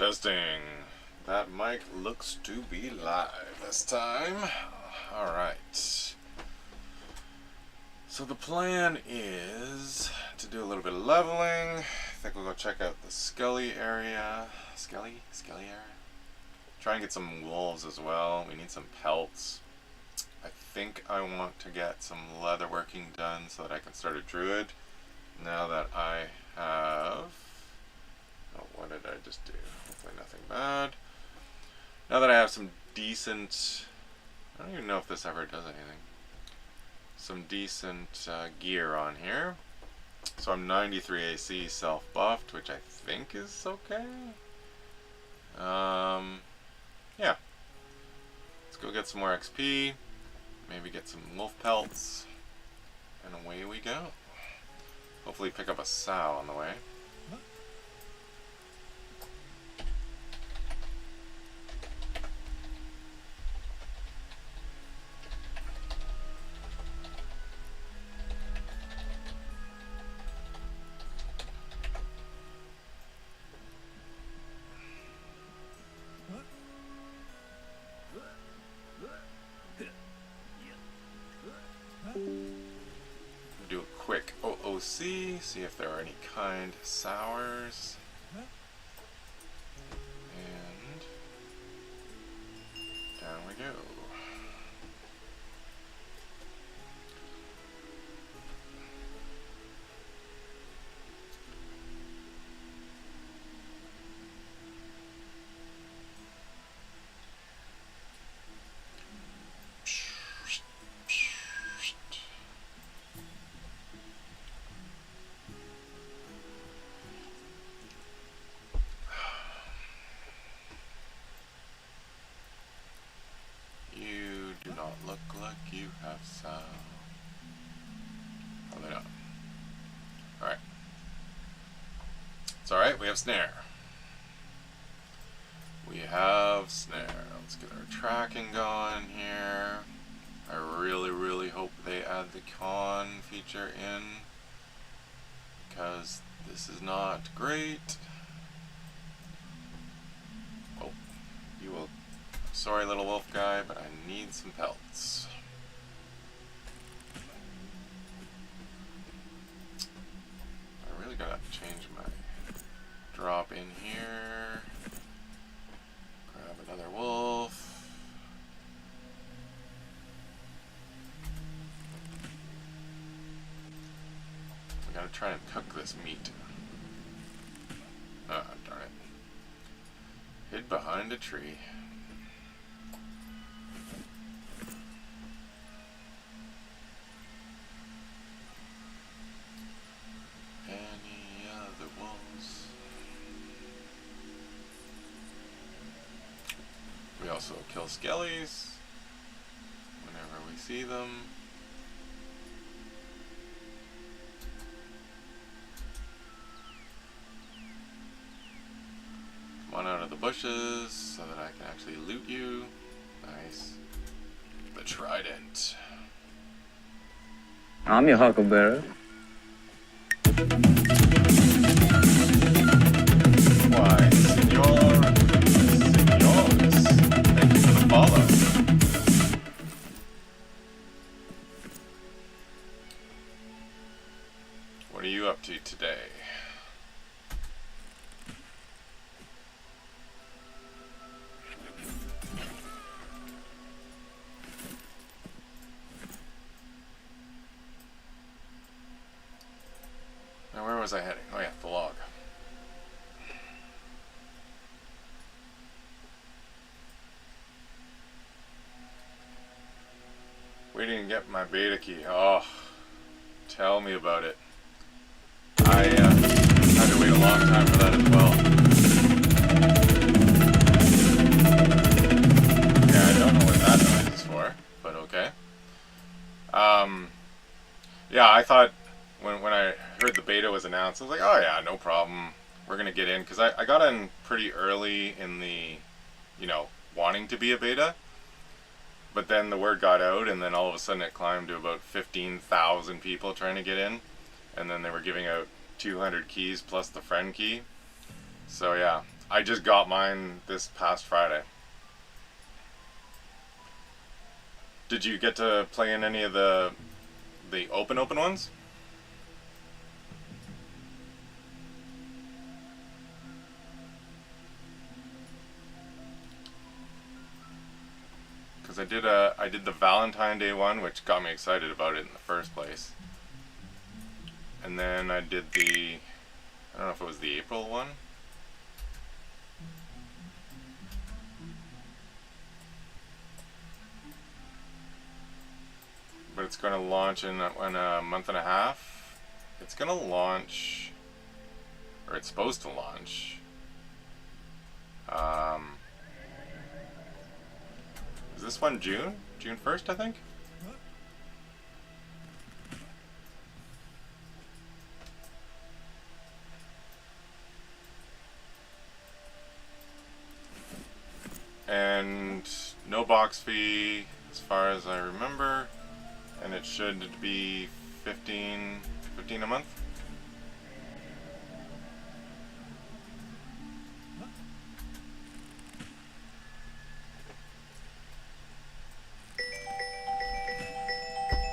Testing. That mic looks to be live this time. Alright. So the plan is to do a little bit of leveling. I think we'll go check out the Skelly area. Skelly area? Try and get some wolves as well. We need some pelts. I think I want to get some leatherworking done so that I can start a druid. Now that I have... Oh, what did I just do? Hopefully nothing bad. Now that I have some decent... I don't even know if this ever does anything. Some decent gear on here. So I'm 93 AC self-buffed, which I think is okay. Yeah. Let's go get some more XP. Maybe get some wolf pelts. And away we go. Hopefully pick up a sow on the way. Do a quick OOC, see if there are any kind sours. And down we go. Look like you have sound. Probably not. Alright. It's alright, we have snare. We have snare. Let's get our tracking going here. I really hope they add the con feature in, because this is not great. Oh, you will. Sorry, little wolf guy, but I need some pelts. I really gotta change my drop in here. Grab another wolf. We gotta try and cook this meat. Ah, darn it. Hid behind a tree. We also kill skellies whenever we see them. Come on out of the bushes so that I can actually loot you. Nice. The trident. I'm your huckleberry. Why, senor? Follow. What are you up to today? Now where was I heading? Oh yeah, the log. Waiting to get my beta key. Oh, tell me about it. I had to wait a long time for that as well. Yeah, I don't know what that noise is for, but okay. Yeah, I thought when I heard the beta was announced, I was like, oh yeah, no problem. We're gonna get in, because I got in pretty early in the, wanting to be a beta. But then the word got out, and then all of a sudden it climbed to about 15,000 people trying to get in. And then they were giving out 200 keys plus the friend key. So yeah, I just got mine this past Friday. Did you get to play in any of the open ones? Because I did the Valentine Day one, which got me excited about it in the first place. And then I did I don't know if it was the April one. But it's going to launch in a month and a half. It's going to launch, or it's supposed to launch. Is this one June? June 1st, I think? And no box fee as far as I remember. And it should be 15 a month.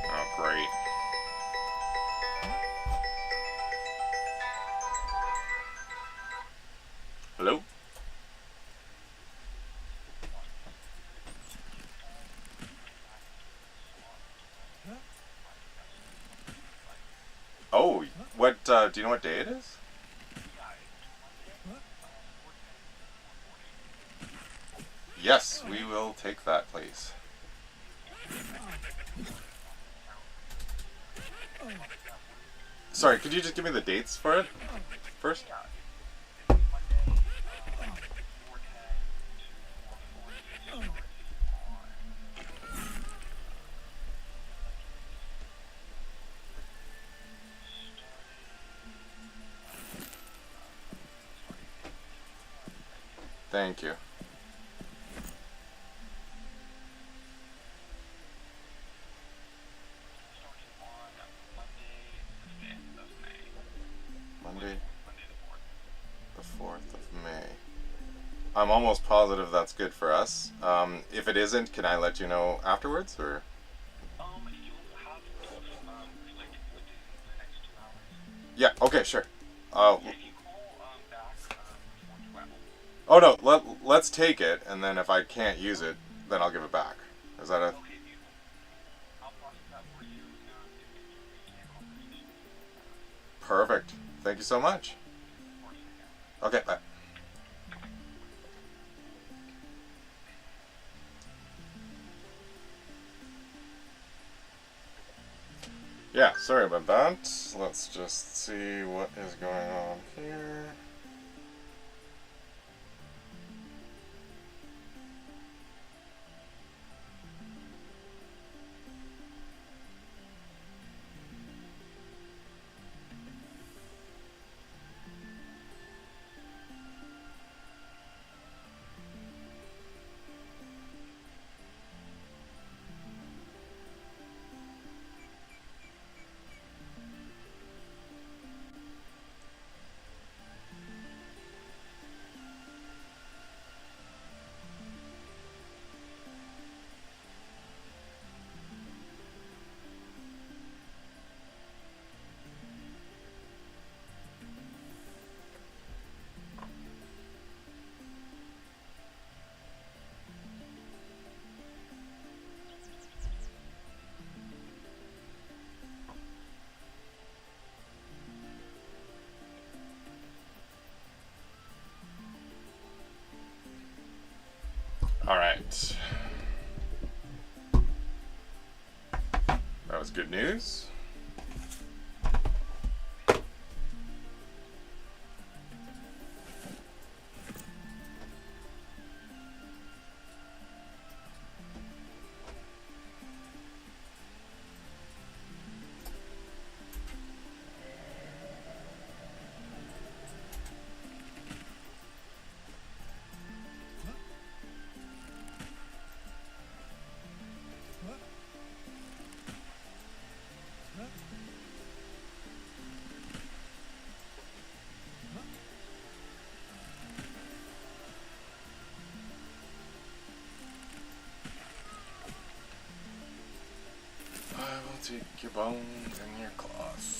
Oh, great. Hello? Oh, what, do you know what day it is? Yes, we will take that, please. Sorry, could you just give me the dates for it first? Thank you. Monday, the 4th of May. I'm almost positive that's good for us. If it isn't, can I let you know afterwards, or? Yeah. Okay. Sure. Oh no. Let's take it, and then if I can't use it, then I'll give it back. Is that a? Perfect. Thank you so much. Okay. Bye. Yeah, sorry about that. Let's just see what is going on here. All right. That was good news. take your bones and your cloth.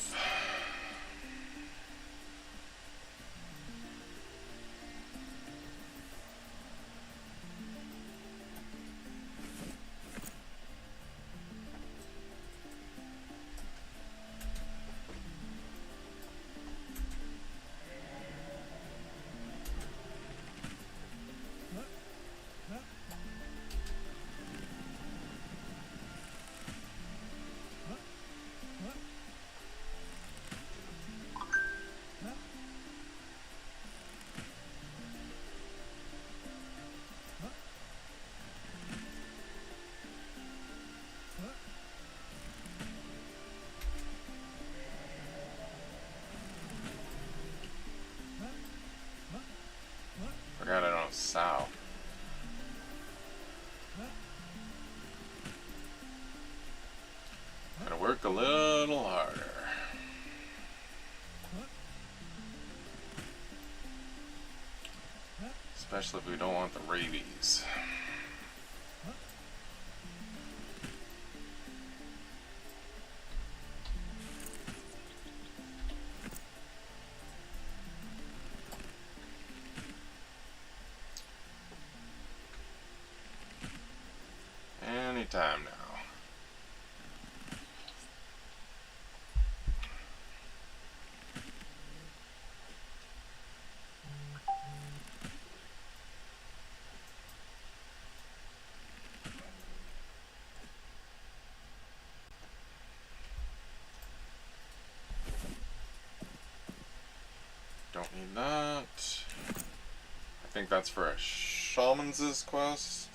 Forgot I don't have Sow. Gotta work a little harder. Especially if we don't want the rabies. Anytime now. Don't need that. I think that's for a shaman's quest.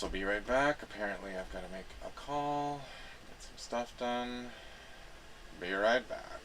also be right back. Apparently I've got to make a call, get some stuff done. Be right back.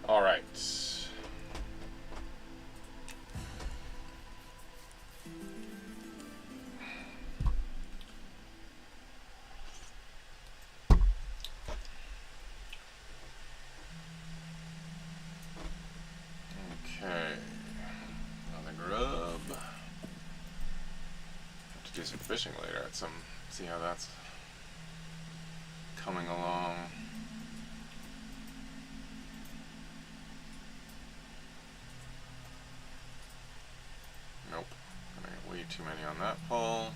All right. Okay. Another grub. Have to do some fishing later at some. See how that's coming along. Nope. Gonna get way too many on that pull.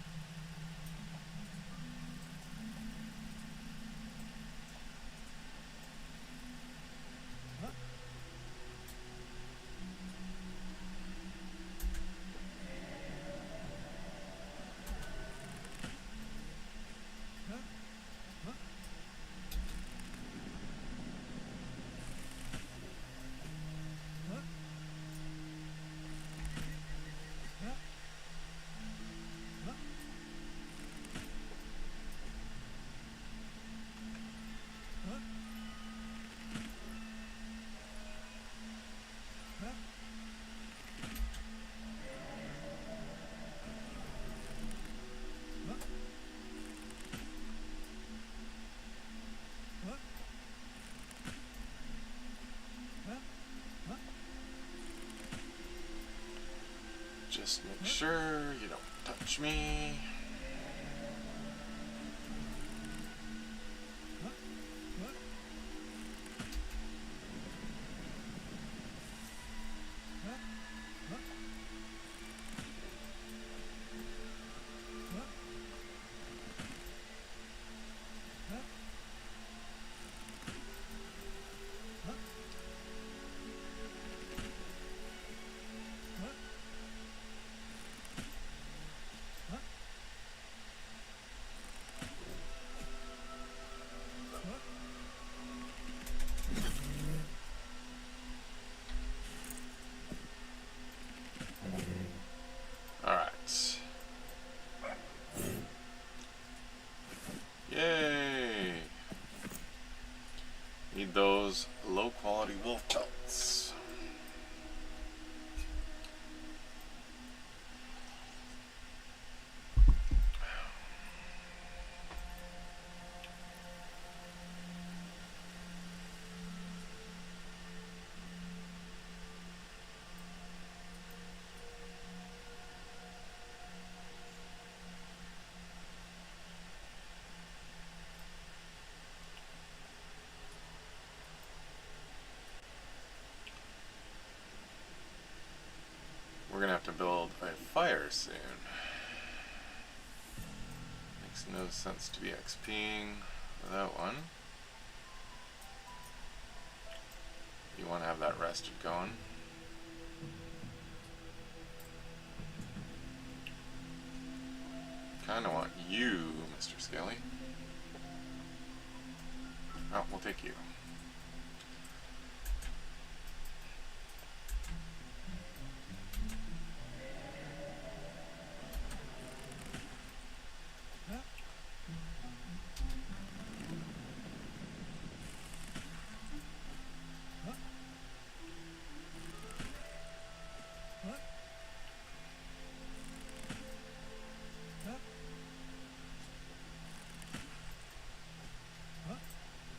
Just make sure you don't touch me. Alright. Yay! Need those low quality wolf pelts. We're gonna have to build a fire soon. Makes no sense to be XPing without one. You want to have that rested going. Kinda want you, Mr. Skelly. Oh, we'll take you.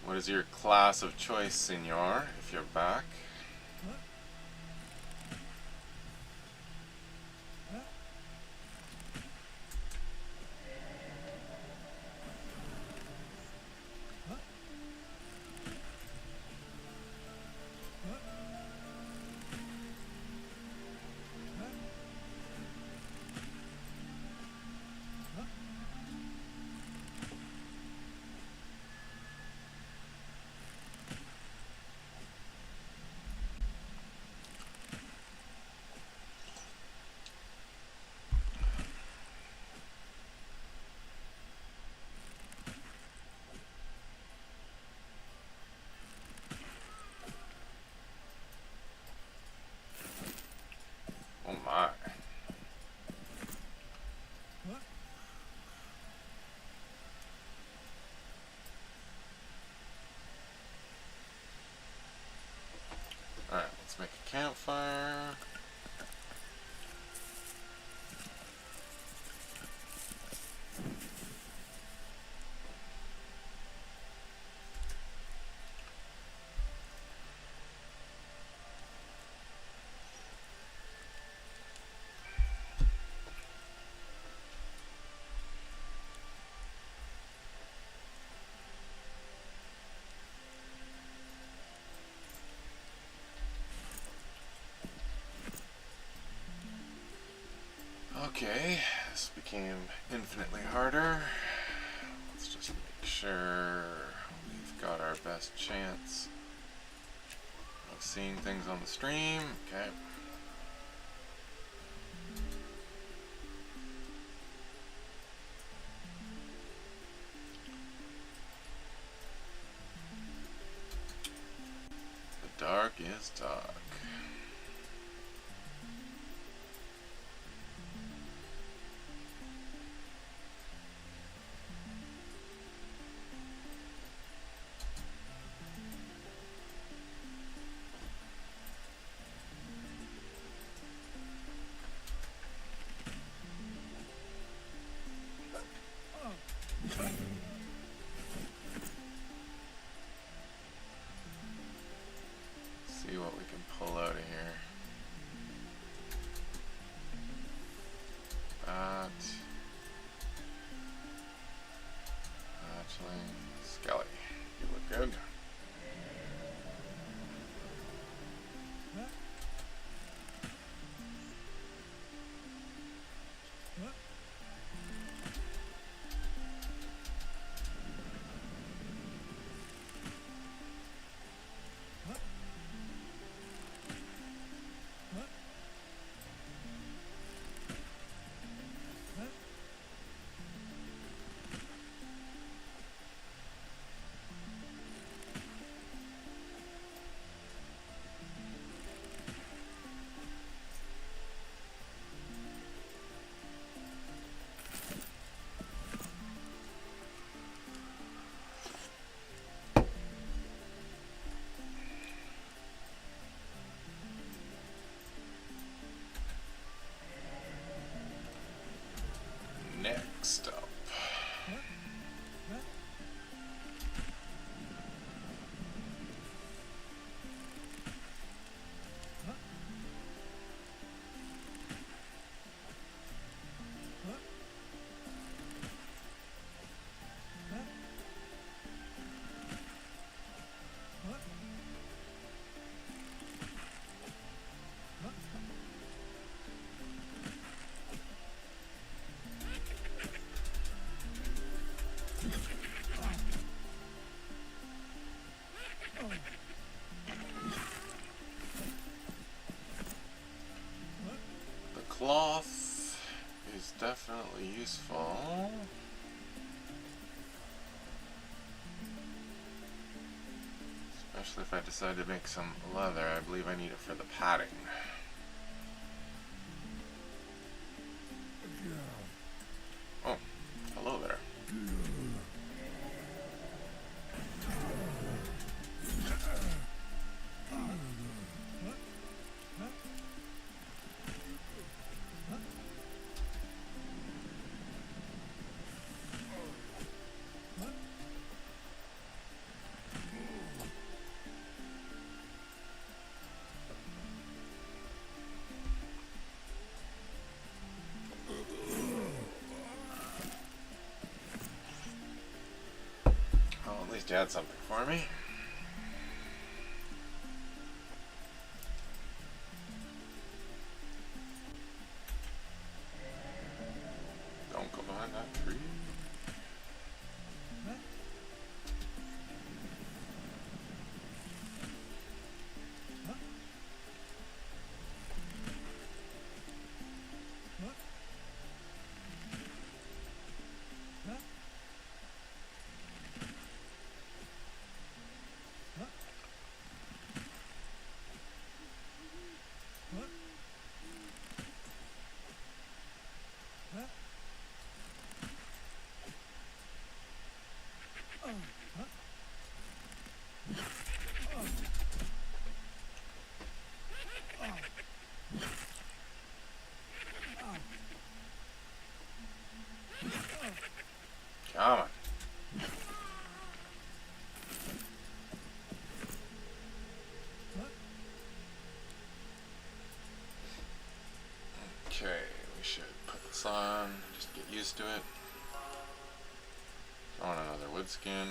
What is your class of choice, senor, if you're back? Okay, this became infinitely harder. Let's just make sure we've got our best chance of seeing things on the stream. Okay. The dark is dark. See what we can pull out of here. That. Actually, Skelly, you look good. Next up. Cloth is definitely useful. Especially if I decide to make some leather. I believe I need it for the padding. Oh, hello there. At least you had something for me. Don't go behind that tree. Come on. Okay, we should put this on, just get used to it. Throw on another wood skin.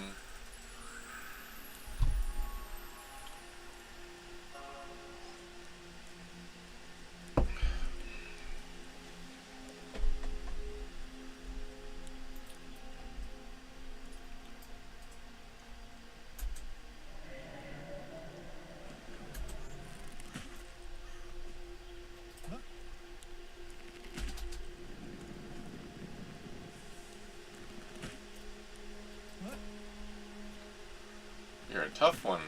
tough one.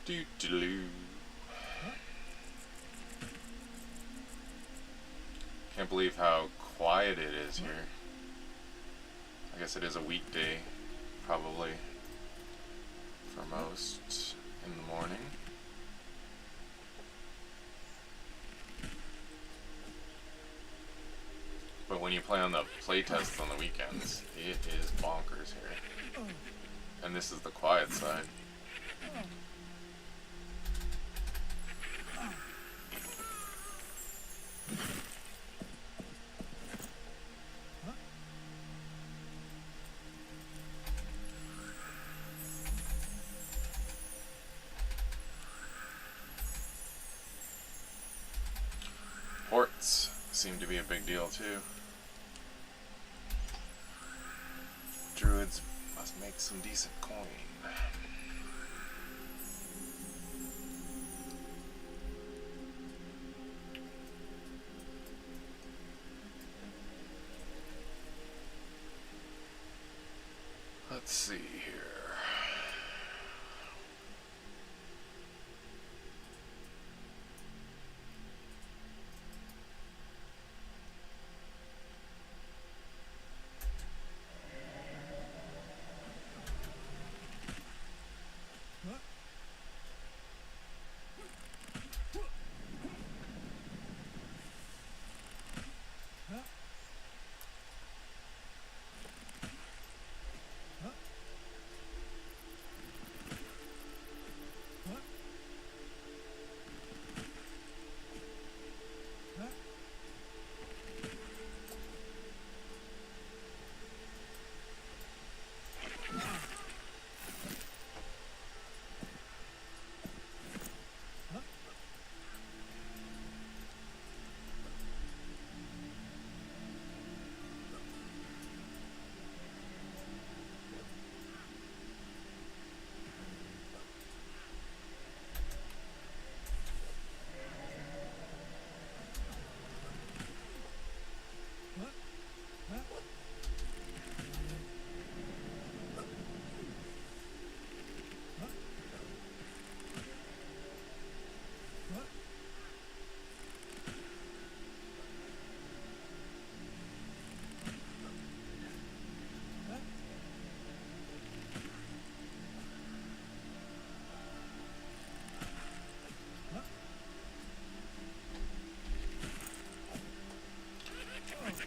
Doo-doo-doo. Can't believe how quiet it is here. I guess it is a weekday, probably, for most in the morning. But when you play on the playtests on the weekends, it is bonkers here. And this is the quiet side. Ports seem to be a big deal too. Druids must make some decent coin. Let's see here.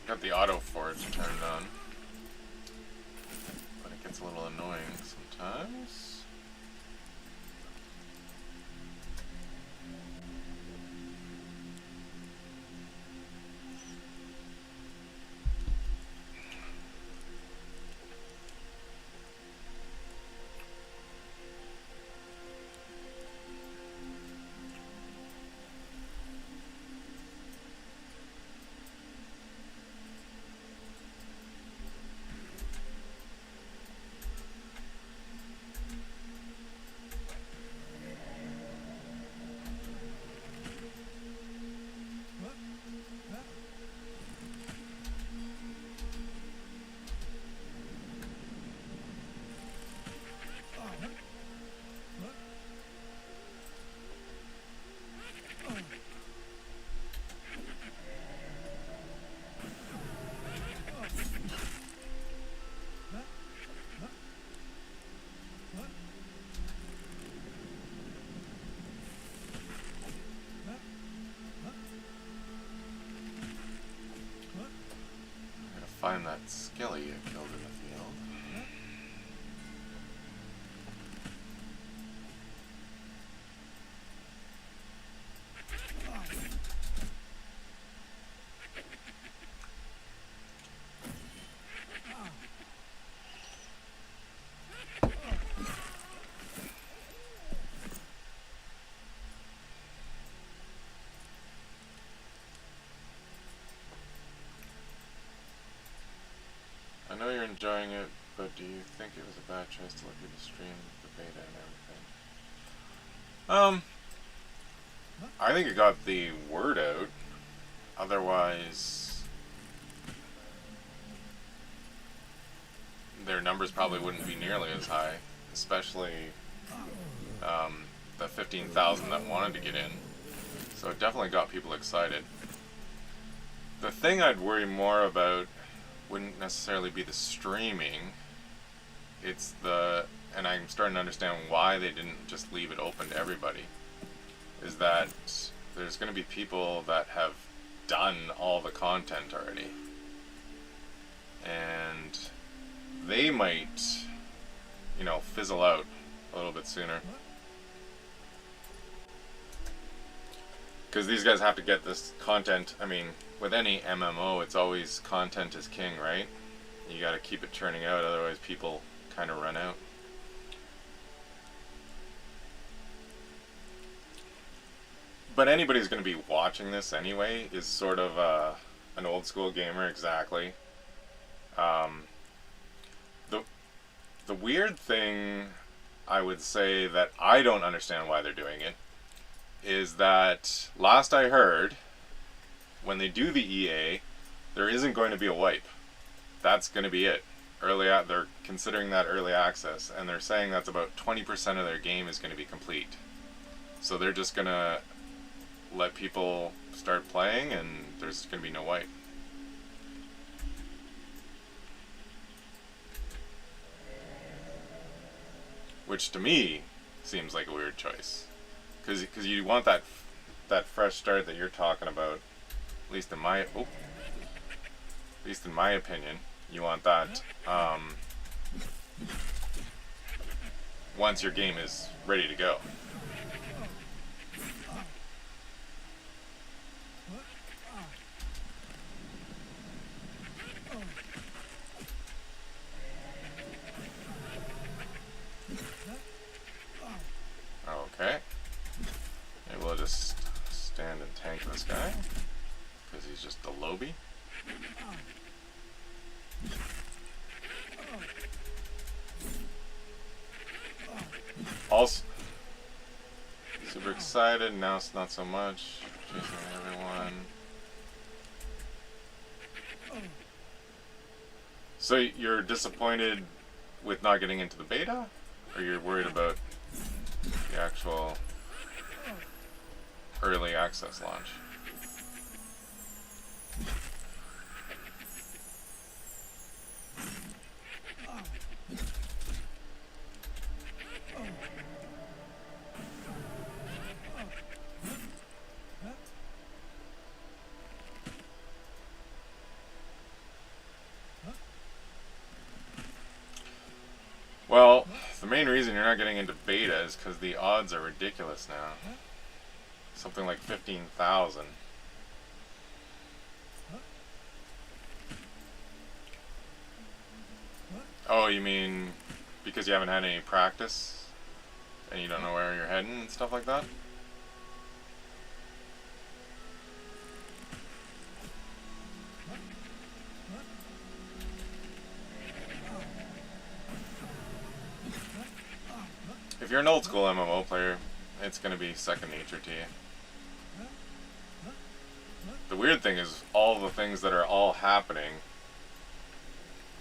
Got the auto forge turned on, but it gets a little annoying sometimes. Find that skelly I killed in the field. tries to look at the stream, the beta and everything. I think it got the word out. Otherwise, their numbers probably wouldn't be nearly as high, especially the 15,000 that wanted to get in. So it definitely got people excited. The thing I'd worry more about wouldn't necessarily be the streaming. It's the, and I'm starting to understand why they didn't just leave it open to everybody, is that there's going to be people that have done all the content already. And they might, fizzle out a little bit sooner. Because these guys have to get this content. I mean, with any MMO, it's always content is king, right? You gotta keep it churning out, otherwise people kind of run out. But anybody who's going to be watching this anyway is sort of an old school gamer, exactly. The weird thing, I would say, that I don't understand why they're doing it, is that last I heard, when they do the EA, there isn't going to be a wipe. That's going to be it. They're considering that early access, and they're saying that's about 20% of their game is going to be complete. So they're just going to let people start playing, and there's going to be no wipe. Which to me seems like a weird choice, because you want that fresh start that you're talking about. At least in my opinion, you want that once your game is ready to go. Okay. Maybe we'll just stand and tank this guy, because he's just a lobby. Also, super excited, now it's not so much. Chasing everyone. So you're disappointed with not getting into the beta? Or you're worried about the actual early access launch? Well, the main reason you're not getting into beta is because the odds are ridiculous now. Something like 15,000. Oh, you mean because you haven't had any practice and you don't know where you're heading and stuff like that? If you're an old school MMO player, it's going to be second nature to you. The weird thing is all the things that are all happening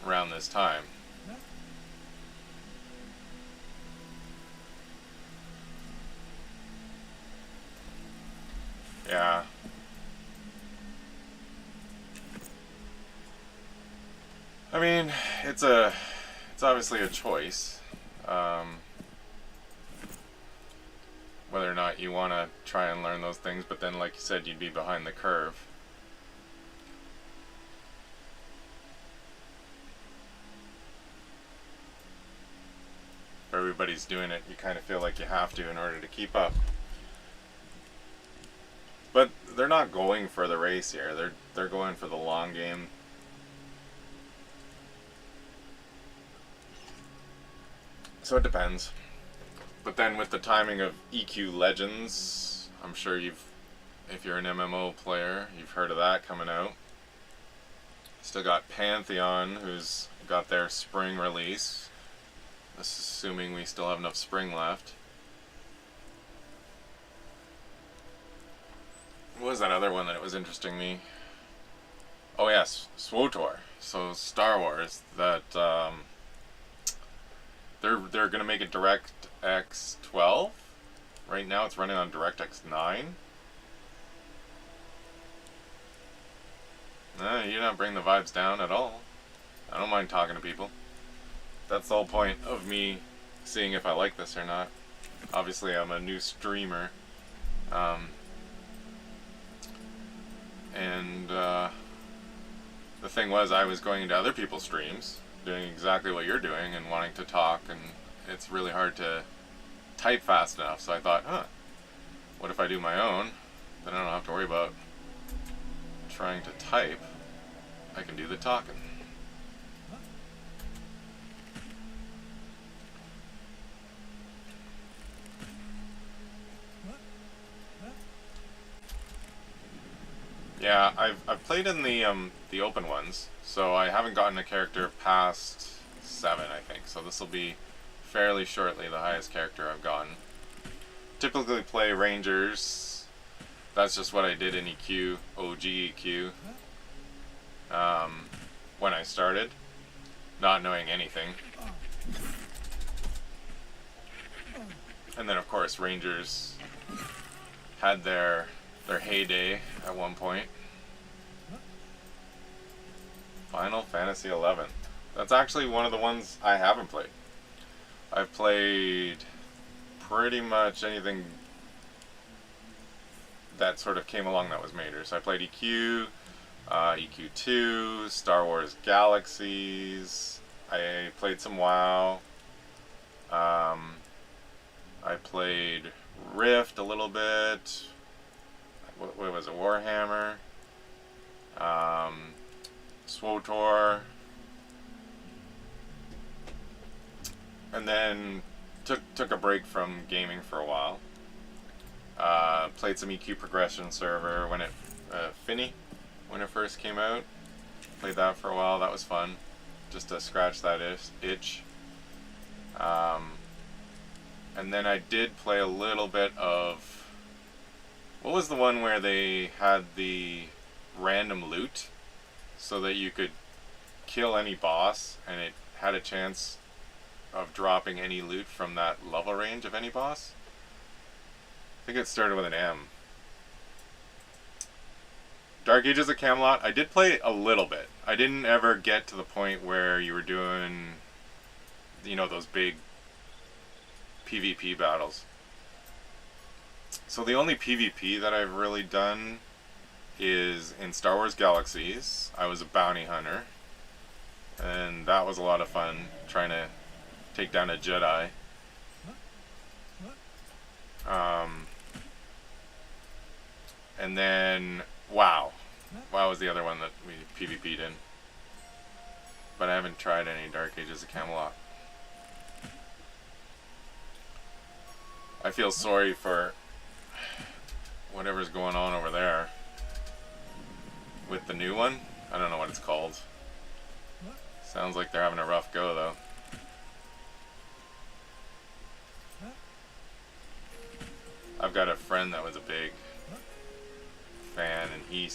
around this time. Yeah. I mean, it's obviously a choice. Whether or not you want to try and learn those things, but then, like you said, you'd be behind the curve. If everybody's doing it, you kind of feel like you have to in order to keep up. But they're not going for the race here. They're going for the long game. So it depends. But then with the timing of EQ Legends, I'm sure if you're an MMO player, you've heard of that coming out. Still got Pantheon, who's got their spring release. assuming we still have enough spring left. What was that other one that was interesting me? Oh yes, SWTOR. So Star Wars. That they're gonna make it DirectX 12. Right now it's running on DirectX 9. You don't bring the vibes down at all. I don't mind talking to people. That's the whole point of me seeing if I like this or not. Obviously, I'm a new streamer. The thing was, I was going into other people's streams, doing exactly what you're doing and wanting to talk, and it's really hard to type fast enough. So I thought, what if I do my own? Then I don't have to worry about trying to type. I can do the talking. Yeah, I've played in the open ones, so I haven't gotten a character past 7, I think. So this will be fairly shortly the highest character I've gotten. Typically play Rangers. That's just what I did in EQ, OG EQ. When I started, not knowing anything. And then of course Rangers had their heyday at one point. Final Fantasy XI. That's actually one of the ones I haven't played. I've played pretty much anything that sort of came along that was major. So I played EQ, EQ2, Star Wars Galaxies. I played some WoW. I played Rift a little bit. What was it? Warhammer. SWTOR. And then took a break from gaming for a while. Played some EQ Progression server when it Finny when it first came out. Played that for a while. That was fun, just to scratch that itch. And then I did play a little bit of, what was the one where they had the random loot so that you could kill any boss and it had a chance of dropping any loot from that level range of any boss? I think it started with an M. Dark Ages of Camelot, I did play a little bit. I didn't ever get to the point where you were doing, those big PvP battles. So the only PvP that I've really done is in Star Wars Galaxies. I was a bounty hunter, and that was a lot of fun, trying to take down a Jedi. And then WoW. WoW was the other one that we PvP'd in. But I haven't tried any Dark Ages of Camelot. I feel sorry for whatever's going on over there with the new one. I don't know what it's called. Sounds like they're having a rough go though. I've got a friend that was a big fan, and he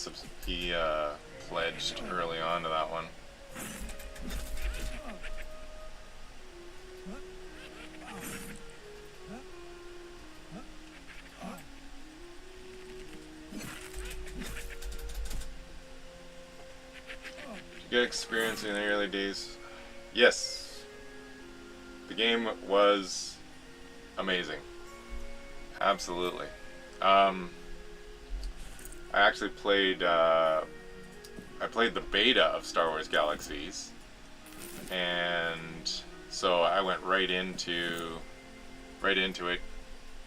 pledged early on to that one. Good experience in the early days. Yes, the game was amazing. Absolutely. I actually played. I played the beta of Star Wars Galaxies, and so I went right into it,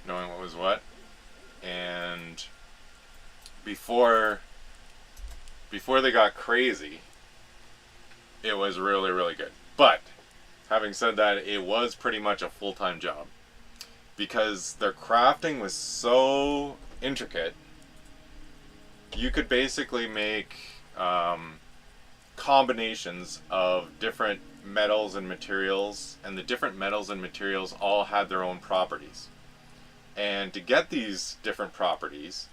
knowing what was what. And before they got crazy, it was really, really good. But having said that, it was pretty much a full-time job, because their crafting was so intricate. You could basically make combinations of different metals and materials, and the different metals and materials all had their own properties. And to get these different properties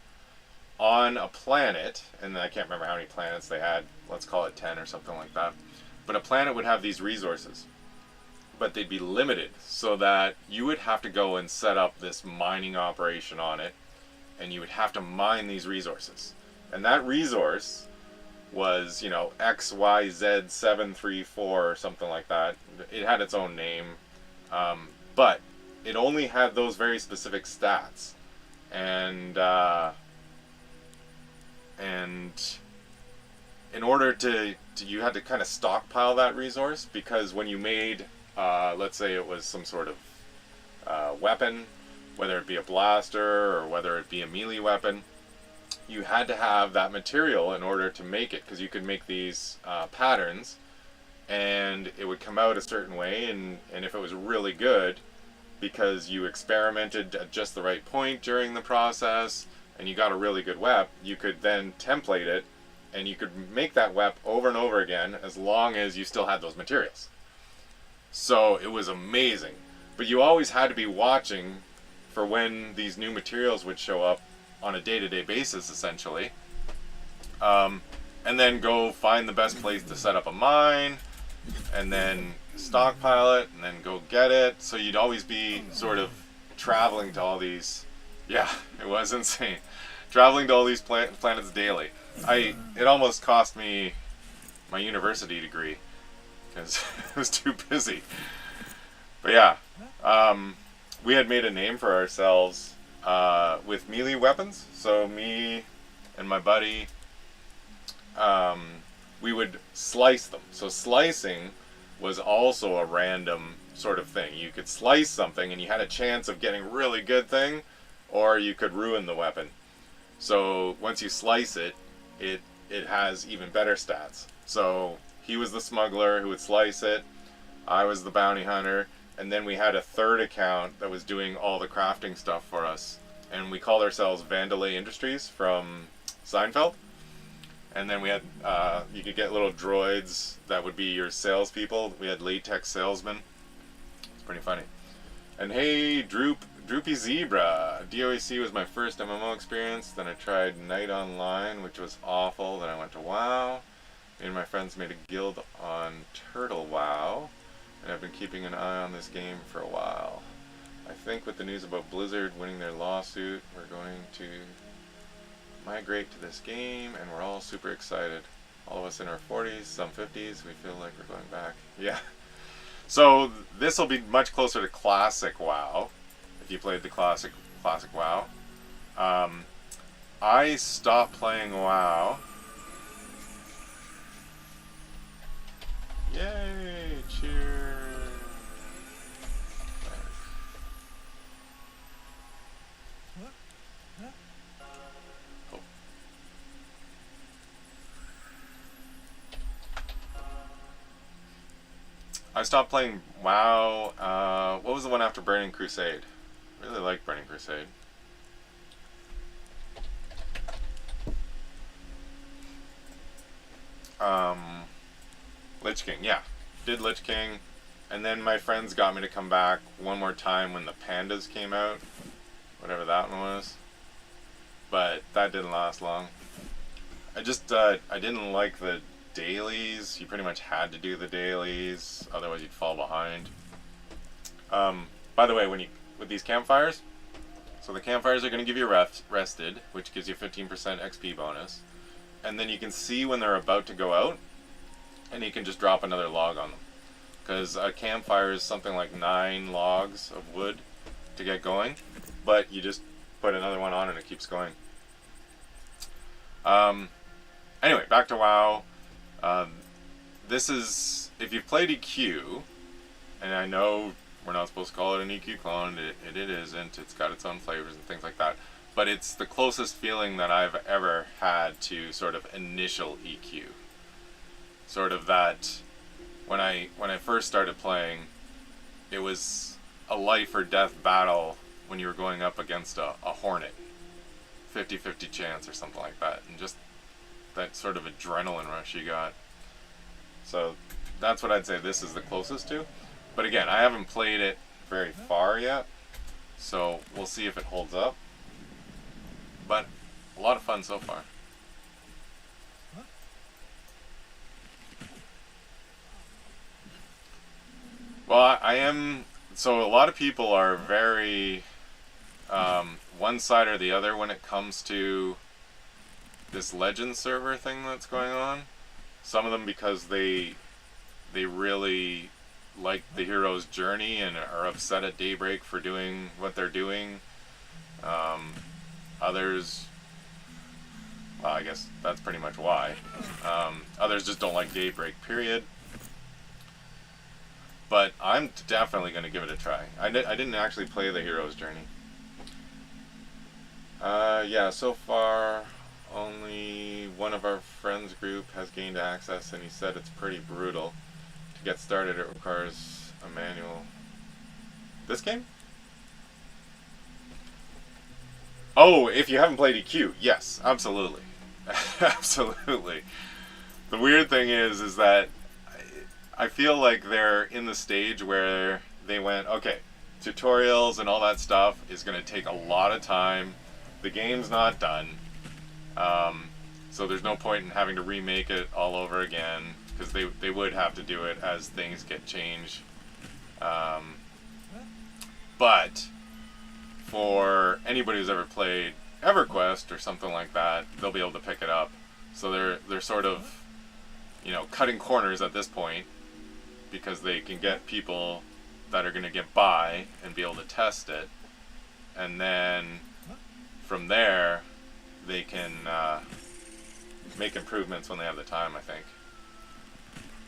on a planet, and I can't remember how many planets they had, let's call it 10 or something like that, but a planet would have these resources, but they'd be limited, so that you would have to go and set up this mining operation on it, and you would have to mine these resources. And that resource was, you know, XYZ734 or something like that. It had its own name, but it only had those very specific stats. And in order to you had to kind of stockpile that resource, because when you made, let's say it was some sort of weapon, whether it be a blaster or whether it be a melee weapon, you had to have that material in order to make it, because you could make these patterns, and it would come out a certain way, and if it was really good, because you experimented at just the right point during the process, and you got a really good wep, you could then template it, and you could make that wep over and over again, as long as you still had those materials. So it was amazing. But you always had to be watching for when these new materials would show up on a day-to-day basis, essentially. And then go find the best place to set up a mine, and then stockpile it, and then go get it. So you'd always be sort of traveling to all these... Yeah, it was insane. Traveling to all these planets daily. It almost cost me my university degree, because it was too busy. But yeah, we had made a name for ourselves with melee weapons. So me and my buddy, we would slice them. So slicing was also a random sort of thing. You could slice something and you had a chance of getting a really good thing, or you could ruin the weapon. So once you slice it, it has even better stats. So he was the smuggler who would slice it, I was the bounty hunter, and then we had a third account that was doing all the crafting stuff for us. And we called ourselves Vandelay Industries from Seinfeld. And then we had, you could get little droids that would be your salespeople. We had latex salesmen. It's pretty funny. And hey, Droopy Zebra. DOAC was my first MMO experience. Then I tried Night Online, which was awful. Then I went to WoW. Me and my friends made a guild on Turtle WoW. And I've been keeping an eye on this game for a while. I think with the news about Blizzard winning their lawsuit, we're going to migrate to this game, and we're all super excited. All of us in our 40s, some 50s, we feel like we're going back. Yeah. So this will be much closer to classic WoW, if you played the classic WoW. I stopped playing WoW. Yay! Cheers! I stopped playing WoW. What was the one after Burning Crusade? I really liked Burning Crusade. Lich King, yeah. Did Lich King. And then my friends got me to come back one more time when the Pandas came out. Whatever that one was. But that didn't last long. I didn't like the dailies. You pretty much had to do the dailies, otherwise you'd fall behind. By the way, with these campfires, so the campfires are going to give you rested, which gives you 15% XP bonus, and then you can see when they're about to go out, and you can just drop another log on them, because a campfire is something like 9 logs of wood to get going, but you just put another one on and it keeps going. Anyway, back to WoW. This is, if you've played EQ, and I know we're not supposed to call it an EQ clone, it isn't, it's got its own flavors and things like that, but it's the closest feeling that I've ever had to sort of initial EQ. Sort of that, when I first started playing, it was a life or death battle when you were going up against a Hornet. 50-50 chance or something like that, and just that sort of adrenaline rush you got. So that's what I'd say this is the closest to. But again, I haven't played it very far yet, so we'll see if it holds up. But a lot of fun so far. Well, I am. So a lot of people are very one side or the other when it comes to this legend server thing that's going on. Some of them because they really like the hero's journey and are upset at Daybreak for doing what they're doing. Others, well, I guess that's pretty much why. Others just don't like Daybreak, period. But I'm definitely going to give it a try. I didn't actually play the hero's journey. Yeah, so far only one of our friends group has gained access, and he said it's pretty brutal. To get started, it requires a manual. This game? Oh, if you haven't played EQ, yes, absolutely. Absolutely. The weird thing is that I feel like they're in the stage where they went, okay, tutorials and all that stuff is going to take a lot of time. The game's not done. So there's no point in having to remake it all over again, because they would have to do it as things get changed. But for anybody who's ever played EverQuest or something like that, they'll be able to pick it up. So they're sort of, cutting corners at this point, because they can get people that are going to get by and be able to test it, and then from there they can make improvements when they have the time, I think.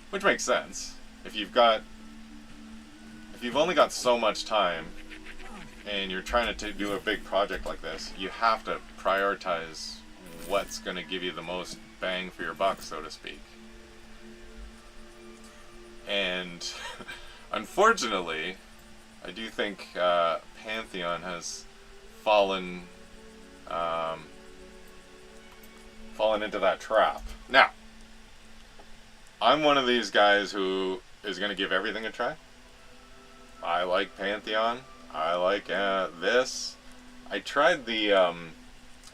Which makes sense. If you've only got so much time and you're trying to do a big project like this, you have to prioritize what's going to give you the most bang for your buck, so to speak. And unfortunately, I do think Pantheon has fallen into that trap. Now, I'm one of these guys who is going to give everything a try. I like Pantheon. I like this. I tried the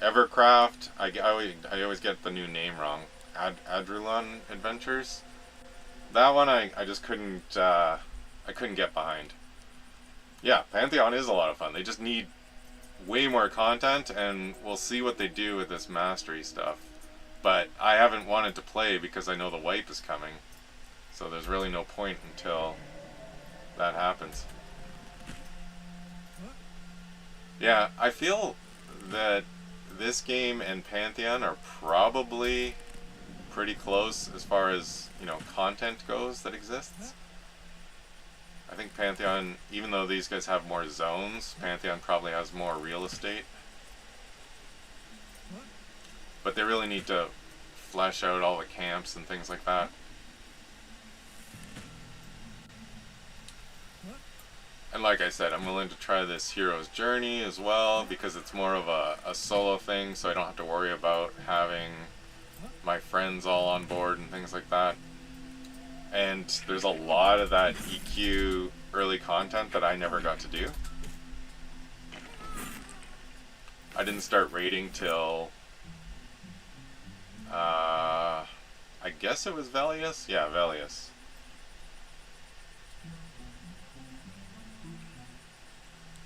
Evercraft. I always get the new name wrong. Adrulon Adventures. That one I just couldn't get behind. Yeah, Pantheon is a lot of fun. They just need way more content, and we'll see what they do with this mastery stuff. But I haven't wanted to play because I know the wipe is coming. So there's really no point until that happens. Yeah, I feel that this game and Pantheon are probably pretty close as far as, content goes that exists. I think Pantheon, even though these guys have more zones, Pantheon probably has more real estate. But they really need to flesh out all the camps and things like that. And like I said, I'm willing to try this hero's journey as well, because it's more of a solo thing, so I don't have to worry about having my friends all on board and things like that. And there's a lot of that EQ early content that I never got to do. I didn't start raiding till I guess it was Velius? Yeah, Velius.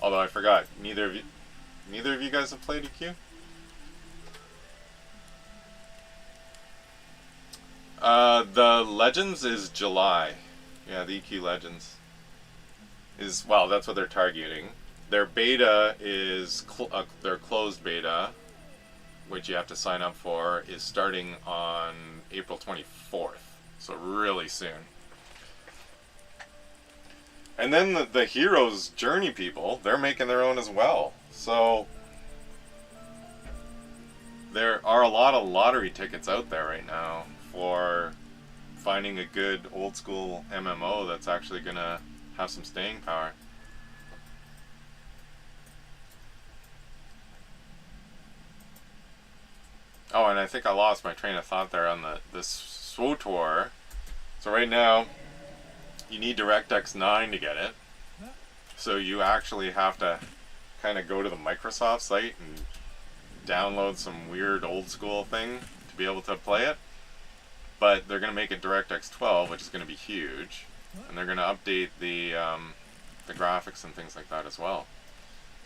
Although I forgot, neither of you guys have played EQ? The Legends is July. Yeah, the EQ Legends is, well, that's what they're targeting. Their beta is their closed beta, which you have to sign up for, is starting on April 24th. So really soon. And then the Hero's Journey people, they're making their own as well. So there are a lot of lottery tickets out there right now for finding a good old school MMO that's actually going to have some staying power. Oh, and I think I lost my train of thought there on this SWTOR. So right now, you need DirectX 9 to get it. So you actually have to kind of go to the Microsoft site and download some weird old school thing to be able to play it. But they're going to make it DirectX 12, which is going to be huge. And they're going to update the graphics and things like that as well.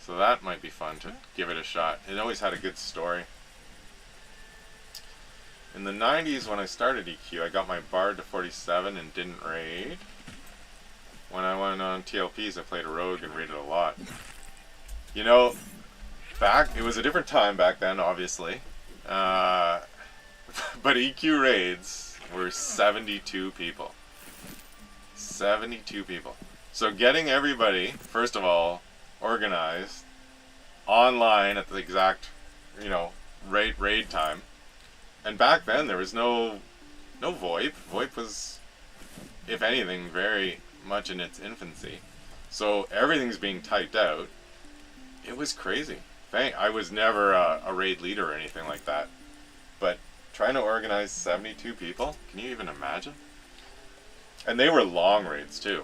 So that might be fun to give it a shot. It always had a good story. In the 90s, when I started EQ, I got my Bard to 47 and didn't raid. When I went on TLPs, I played a Rogue and raided a lot. You know, it was a different time back then, obviously. But EQ raids were 72 people. 72 people. So getting everybody, first of all, organized online at the exact, raid time. And back then there was no VoIP. VoIP was, if anything, very much in its infancy. So everything's being typed out. It was crazy. I was never a raid leader or anything like that. But trying to organize 72 people, can you even imagine? And they were long raids too.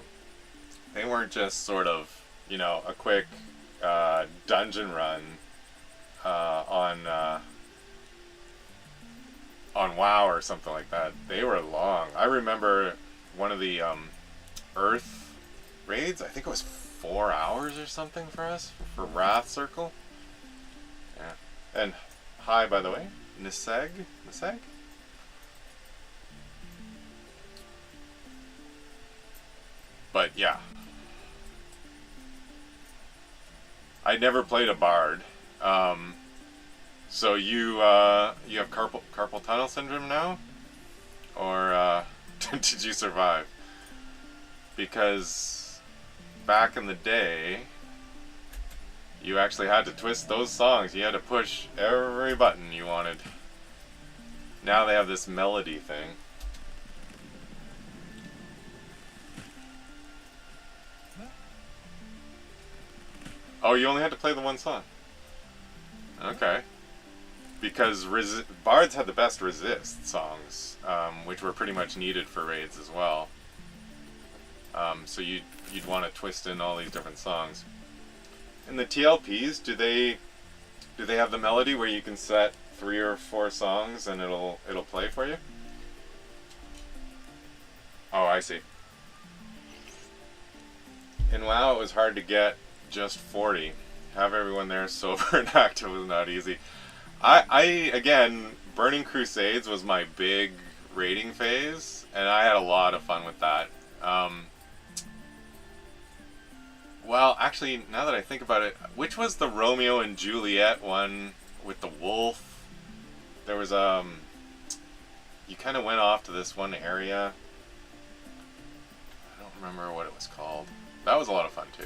They weren't just sort of, a quick dungeon run on WoW or something like that. They were long. I remember one of the Earth raids. I think it was 4 hours or something for us for Wrath Circle. Yeah. And hi, by the way, Niseg. But yeah, I never played a Bard. So you have carpal tunnel syndrome now, or did you survive? Because back in the day, you actually had to twist those songs. You had to push every button you wanted. Now they have this melody thing. Oh, you only had to play the one song. Okay. Because Bards had the best resist songs, which were pretty much needed for raids as well. So you'd want to twist in all these different songs. In the TLPs, do they have the melody where you can set 3 or 4 songs and it'll play for you? Oh, I see. In WoW, it was hard to get just 40. Have everyone there sober and active was not easy. Again, Burning Crusades was my big raiding phase, and I had a lot of fun with that. Well, actually, now that I think about it, which was the Romeo and Juliet one with the wolf? There was, you kind of went off to this one area. I don't remember what it was called. That was a lot of fun, too.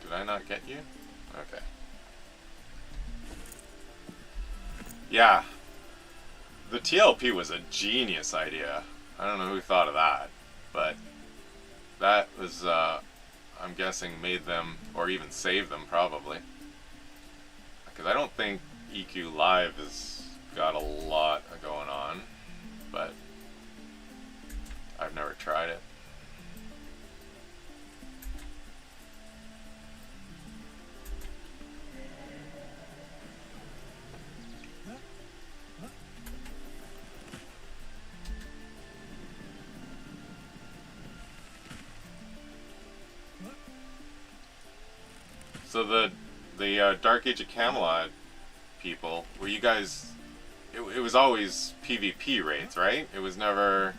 Did I not get you? Okay. Yeah. The TLP was a genius idea. I don't know who thought of that, but that was, I'm guessing, made them, or even saved them, probably. Because I don't think EQ Live has got a lot going on, but I've never tried it. So the Dark Age of Camelot people, were you guys? It was always PvP raids, right? It was never.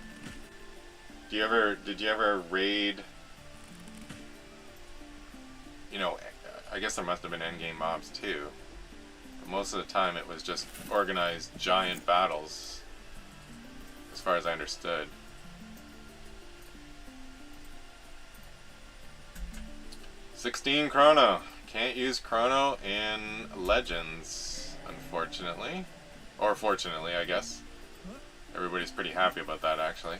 Did you ever raid? I guess there must have been endgame mobs too. But most of the time, it was just organized giant battles, as far as I understood. 16 Chrono. Can't use Chrono in Legends, unfortunately. Or fortunately, I guess. Everybody's pretty happy about that, actually.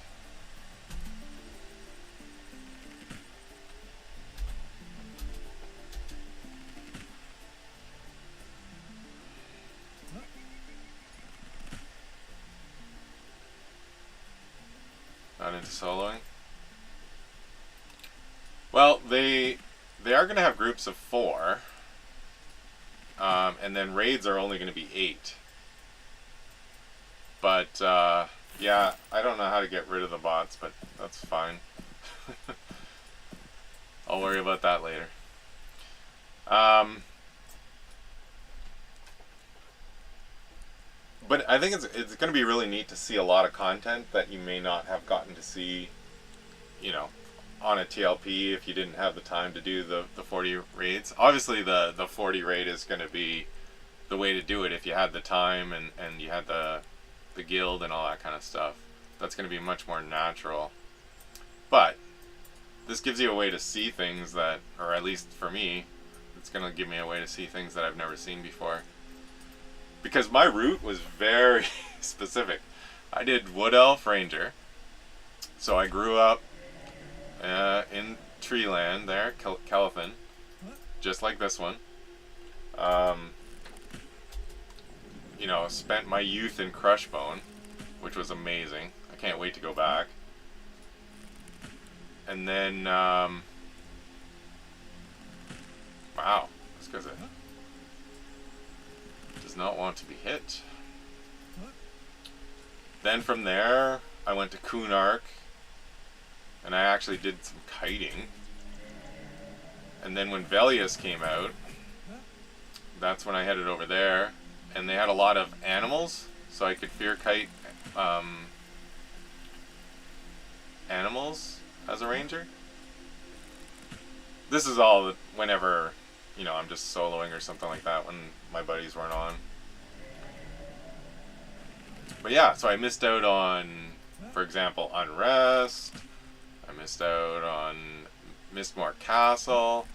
Well, they are going to have groups of 4, and then raids are only going to be 8. But yeah, I don't know how to get rid of the bots, but that's fine. I'll worry about that later. But I think it's going to be really neat to see a lot of content that you may not have gotten to see, you know, on a TLP if you didn't have the time to do the 40 raids. Obviously, the 40 raid is going to be the way to do it if you had the time and you had the guild and all that kind of stuff. That's going to be much more natural. But this gives you a way to see things that, or at least for me, it's going to give me a way to see things that I've never seen before. Because my route was very specific. I did Wood Elf Ranger. So I grew up in Treeland there, Calithan, just like this one. You know, spent my youth in Crushbone, which was amazing. I can't wait to go back. And then, wow, this guy's does not want to be hit. Then from there, I went to Kunark, and I actually did some kiting. And then when Velius came out, that's when I headed over there, and they had a lot of animals, so I could fear kite animals as a ranger. This is all whenever, you know, I'm just soloing or something like that when my buddies weren't on. But yeah, so I missed out on, for example, Unrest. I missed out on Mistmore Castle.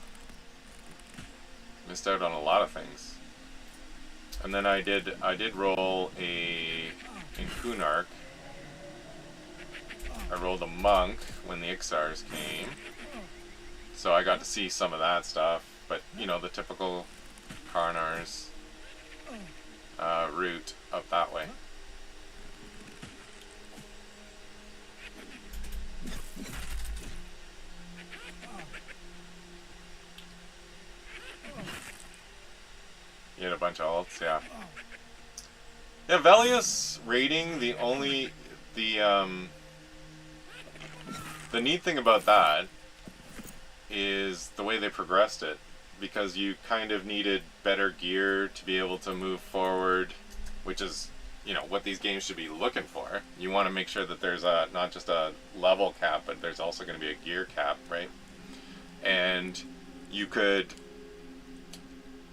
Missed out on a lot of things. And then I did roll in Kunark. I rolled a monk when the Ixars came. So I got to see some of that stuff. But, you know, the typical Karnar's route up that way. You had a bunch of ults, yeah. Yeah, Velius raiding, the neat thing about that is the way they progressed it, because you kind of needed better gear to be able to move forward, which is, you know, what these games should be looking for. You want to make sure that there's not just a level cap, but there's also going to be a gear cap, right? And you could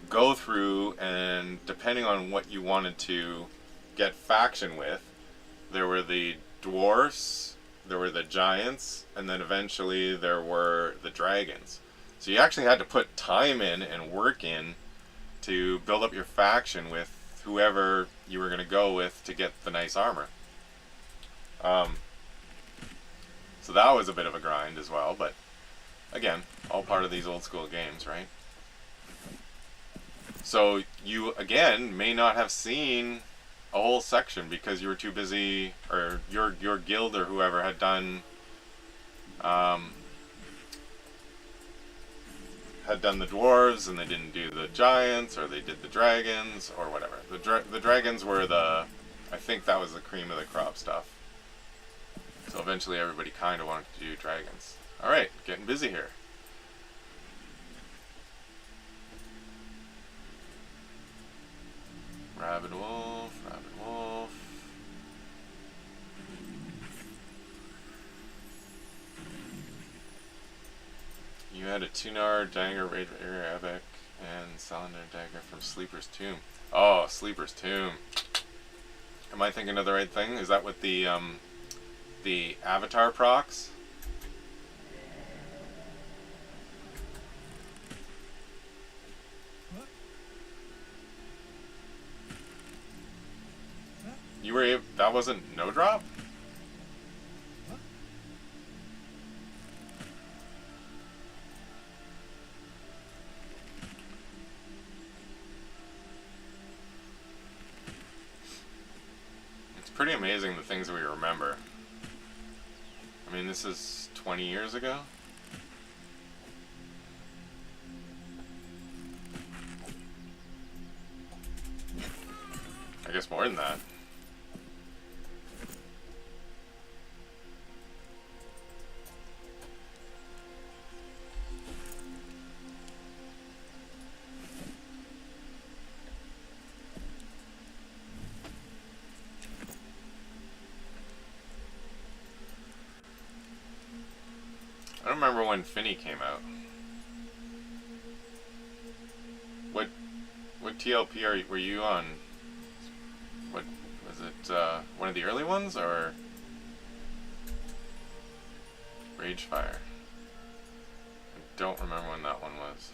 go through, and depending on what you wanted to get faction with, there were the dwarfs, there were the giants, and then eventually there were the dragons. So you actually had to put time in and work in to build up your faction with whoever you were going to go with to get the nice armor. So that was a bit of a grind as well, but again, all part of these old school games, right? So you, again, may not have seen a whole section because you were too busy, or your guild or whoever had done the dwarves and they didn't do the giants, or they did the dragons or whatever. The dragons were I think that was the cream of the crop stuff. So eventually everybody kind of wanted to do dragons. All right, getting busy here. Rabid Wolf, Rabid Wolf. You had a Tunar, Dagger, Raid Epic, and Salander Dagger from Sleeper's Tomb. Oh, Sleeper's Tomb. Am I thinking of the right thing? Is that with the Avatar procs? You were able, that wasn't no drop? It's pretty amazing the things we remember. I mean, this is 20 years ago? guess more than that. I don't remember when Finny came out. What TLP were you on? What was it? One of the early ones or Ragefire? I don't remember when that one was.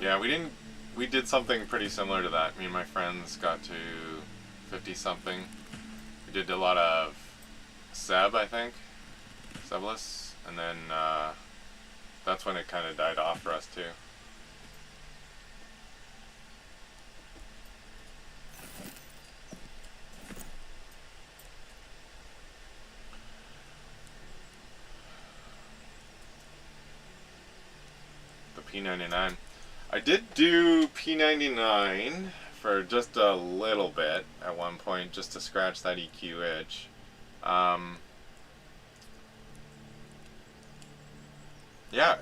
Yeah, we did something pretty similar to that. Me and my friends got to 50 something. We did a lot of Seb, I think. Sebless. And then that's when it kind of died off for us too. The P99. I did do P99 for just a little bit at one point, just to scratch that EQ itch. Yeah,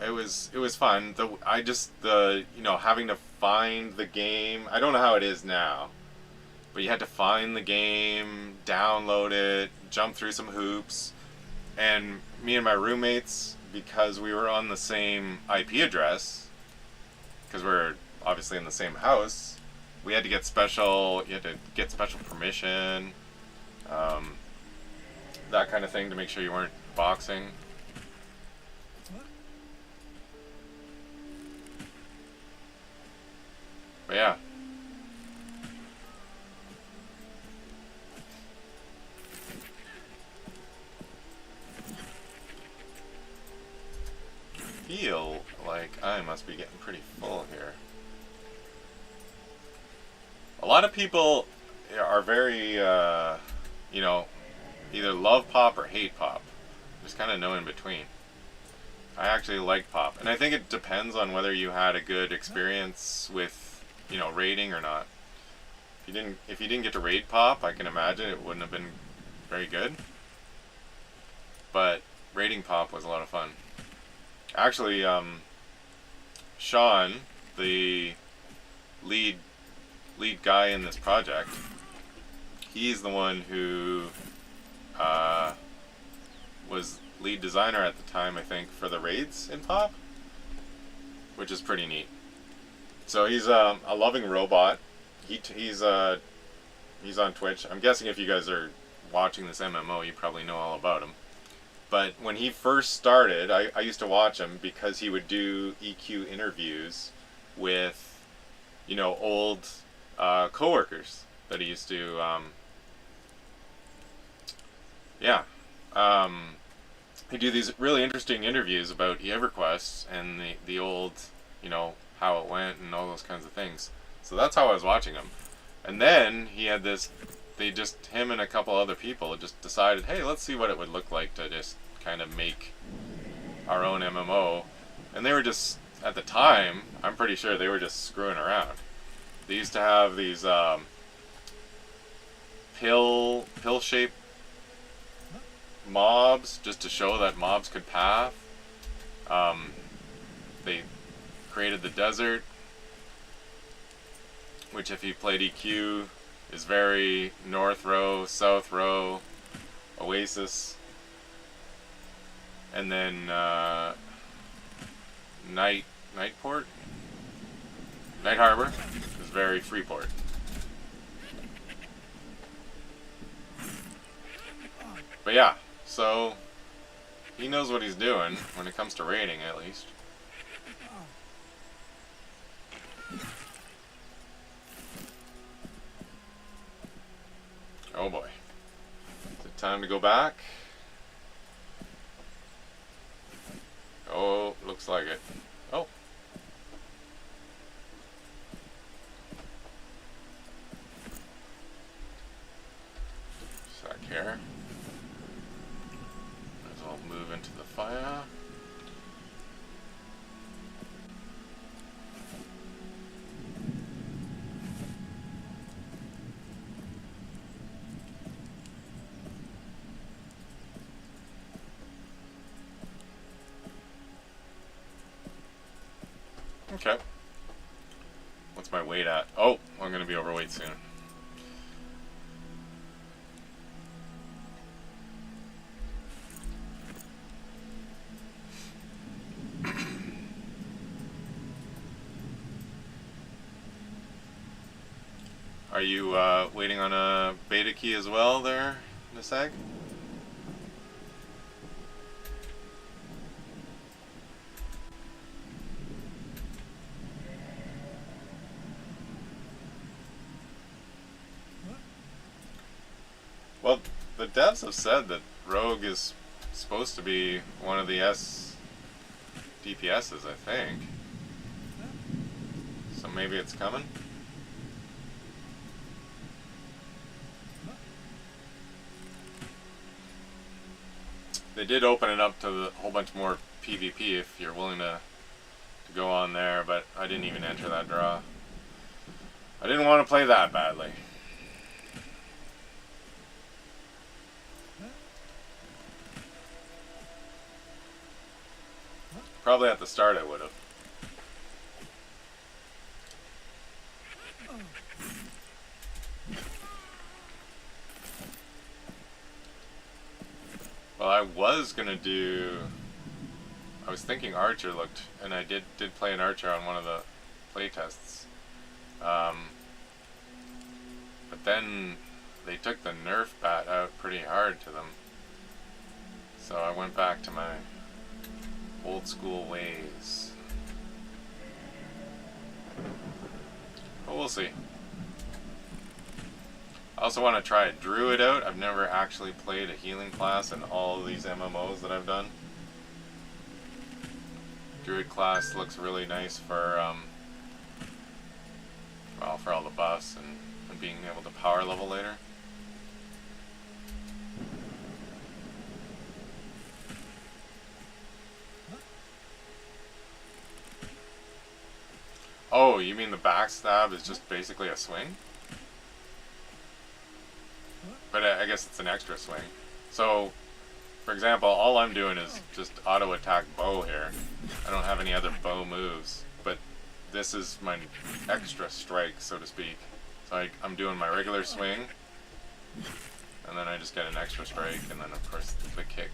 it was fun. Having to find the game. I don't know how it is now, but you had to find the game, download it, jump through some hoops, and me and my roommates, because we were on the same IP address, because we're obviously in the same house, you had to get special permission, that kind of thing, to make sure you weren't boxing. But yeah. Feel like I must be getting pretty full here. A lot of people are very, either love pop or hate pop. There's kind of no in between. I actually like pop, and I think it depends on whether you had a good experience with, raiding or not. If you didn't get to raid pop, I can imagine it wouldn't have been very good. But raiding pop was a lot of fun. Actually, Sean, the lead guy in this project, he's the one who was lead designer at the time, I think, for the raids in Pop, which is pretty neat. So he's a loving robot. He's on Twitch. I'm guessing if you guys are watching this MMO, you probably know all about him. But when he first started, I used to watch him because he would do EQ interviews with, old coworkers that he used to, he'd do these really interesting interviews about EverQuest and the old, how it went and all those kinds of things. So that's how I was watching him. And then he had him and a couple other people just decided, hey, let's see what it would look like to just kind of make our own MMO. And they were just, at the time, I'm pretty sure they were just screwing around. They used to have these pill-shaped mobs just to show that mobs could path. They created the desert, which if you played EQ is very north row, south row, oasis. And then Night Harbor is very Freeport. But yeah, so he knows what he's doing when it comes to raiding, at least. Oh boy. Is it time to go back? Oh, looks like it. Oh. Okay. What's my weight at? Oh, I'm gonna be overweight soon. Are you waiting on a beta key as well there, Nisag? Well, the devs have said that Rogue is supposed to be one of the S DPSs, I think. So maybe it's coming? They did open it up to a whole bunch more PvP if you're willing to go on there, but I didn't even enter that draw. I didn't want to play that badly. Probably at the start I would have. Well, I was thinking Archer looked, and I did play an Archer on one of the playtests. But then they took the Nerf bat out pretty hard to them. So I went back to my old school ways. But we'll see. I also want to try a Druid out. I've never actually played a healing class in all of these MMOs that I've done. Druid class looks really nice for well, for all the buffs and being able to power level later. Oh, you mean the backstab is just basically a swing? But I guess it's an extra swing. So, for example, all I'm doing is just auto attack bow here. I don't have any other bow moves, but this is my extra strike, so to speak. So I'm doing my regular swing, and then I just get an extra strike, and then of course the kick.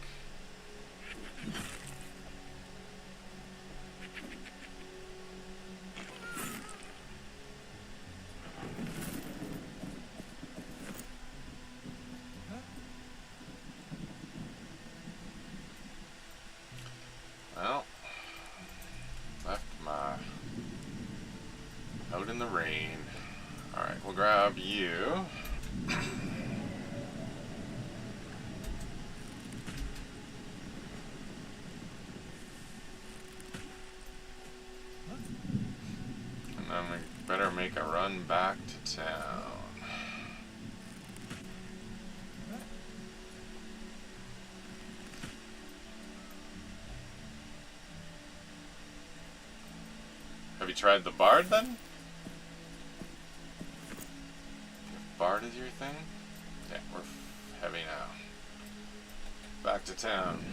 Well, left my out in the rain. Alright, we'll grab you. And then we better make a run back to town. Have you tried the Bard then? If Bard is your thing? Yeah, we're heavy now. Back to town.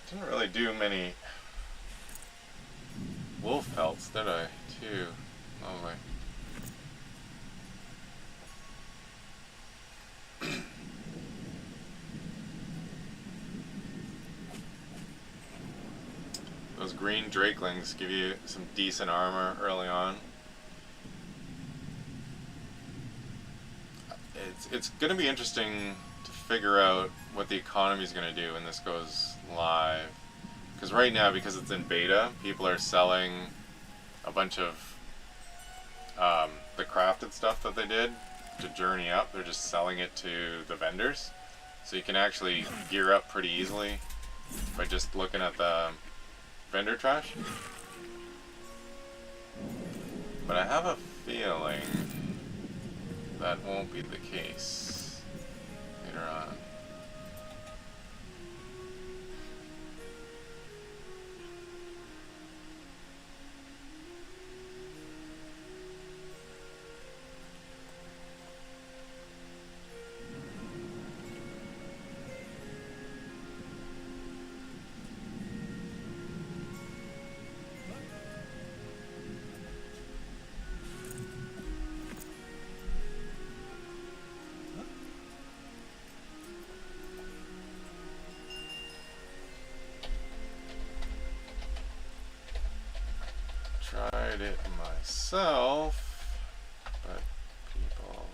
Didn't really do many wolf pelts, did I? Too. Lovely. Those green Drakelings give you some decent armor early on. It's going to be interesting to figure out what the economy is going to do when this goes live. Because right now, because it's in beta, people are selling a bunch of the crafted stuff that they did to journey up. They're just selling it to the vendors. So you can actually gear up pretty easily by just looking at the vendor trash. But I have a feeling that won't be the case later on. Tried it myself, but people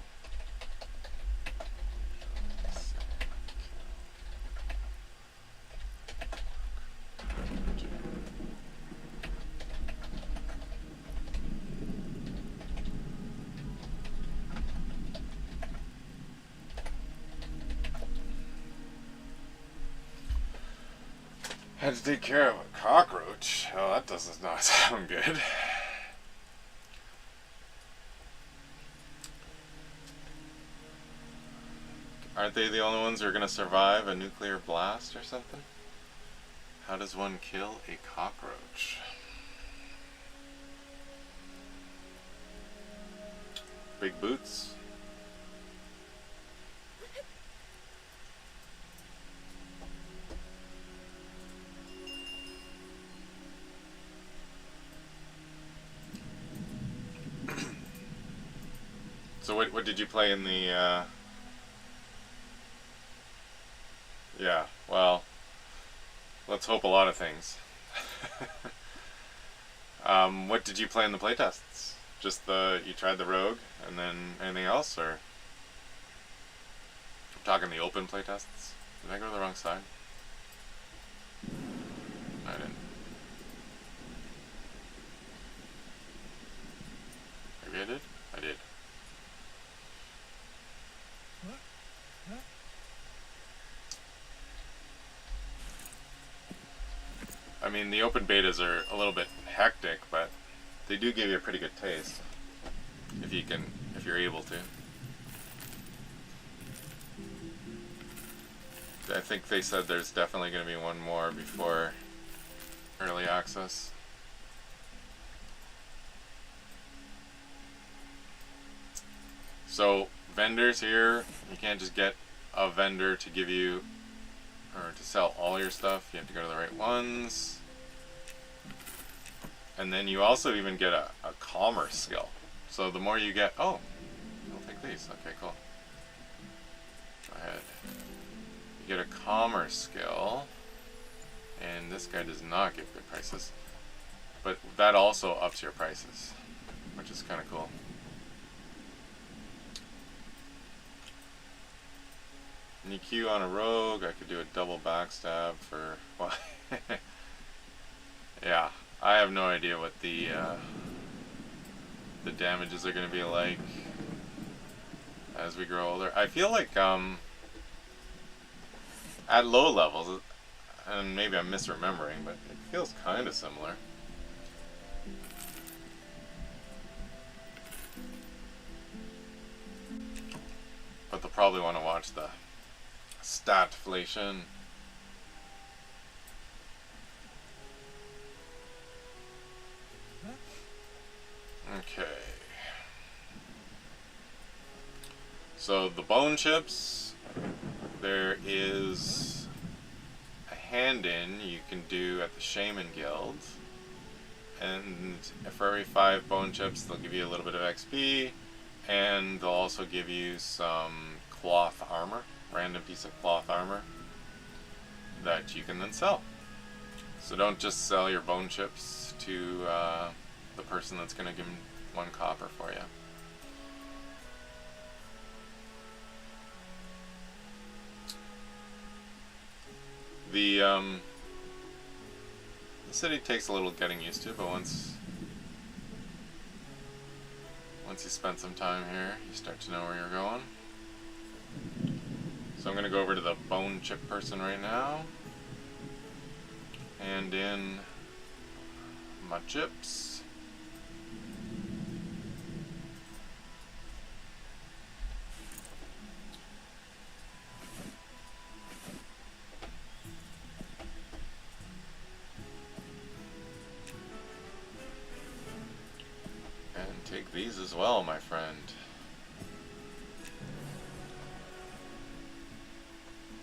had to take care of a cockroach. Oh, that does not sound good. Aren't they the only ones who are going to survive a nuclear blast or something? How does one kill a cockroach? Big boots? So what did you play in the, yeah, well, let's hope a lot of things. What did you play in the playtests? Just you tried the rogue, and then anything else, or? I'm talking the open playtests. Did I go to the wrong side? I didn't. Maybe I did? I did. I mean, the open betas are a little bit hectic, but they do give you a pretty good taste if you're able to. I think they said there's definitely going to be one more before early access. So vendors here, you can't just get a vendor to give you or to sell all your stuff. You have to go to the right ones. And then you also even get a commerce skill. So the more you get, oh, I'll take these. Okay, cool. Go ahead. You get a commerce skill, and this guy does not give good prices. But that also ups your prices, which is kind of cool. When you queue on a rogue, I could do a double backstab for, well, yeah, I have no idea what the damages are going to be like as we grow older. I feel like at low levels, and maybe I'm misremembering, but it feels kind of similar. But they'll probably want to watch the statflation. Okay. So the bone chips, there is a hand-in you can do at the Shaman Guild. And for every 5 bone chips, they'll give you a little bit of XP. And they'll also give you some cloth armor, random piece of cloth armor that you can then sell. So don't just sell your bone chips to the person that's going to give them 1 copper for you. The city takes a little getting used to, but once you spend some time here, you start to know where you're going. So I'm going to go over to the bone chip person right now. Hand in my chips. these as well, my friend.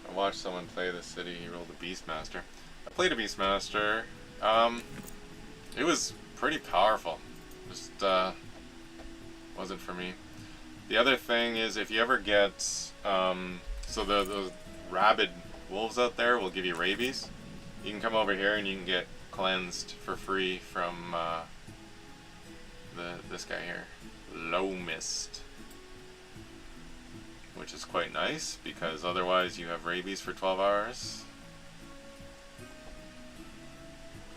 I watched someone play this city. He rolled a Beastmaster. I played a Beastmaster. It was pretty powerful. Just wasn't for me. The other thing is, if you ever get so those rabid wolves out there will give you rabies. You can come over here and you can get cleansed for free from this guy here, Low Mist, which is quite nice because otherwise you have rabies for 12 hours.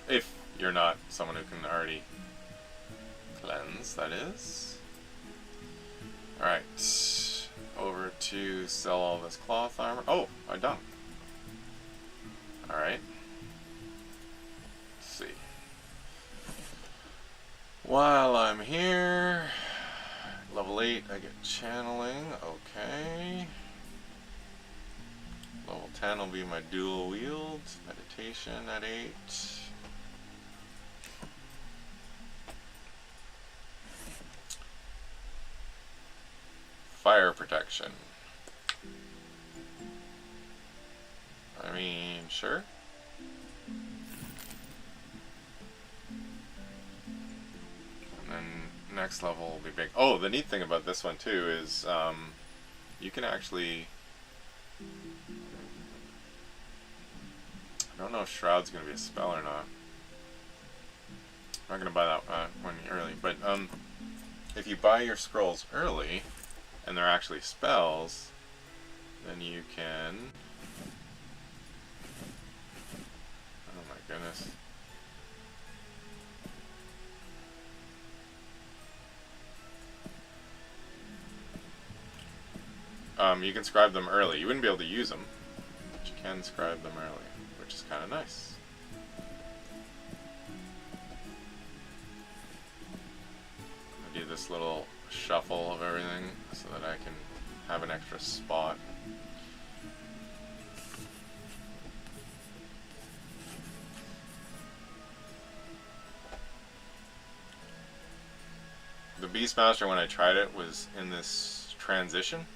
If you're not someone who can already cleanse, that is. Alright, over to sell all this cloth armor. Oh, I done. Alright. Let's see. While I'm here, level 8, I get channeling. Okay. Level 10 will be my dual wield. Meditation at 8. Fire protection. I mean, sure. And then next level will be big. Oh, the neat thing about this one too is you can actually... I don't know if Shroud's going to be a spell or not. I'm not going to buy that one early, but if you buy your scrolls early, and they're actually spells, then you can... Oh my goodness. You can scribe them early. You wouldn't be able to use them, but you can scribe them early, which is kind of nice. I do this little shuffle of everything so that I can have an extra spot. The Beastmaster, when I tried it, was in this transition.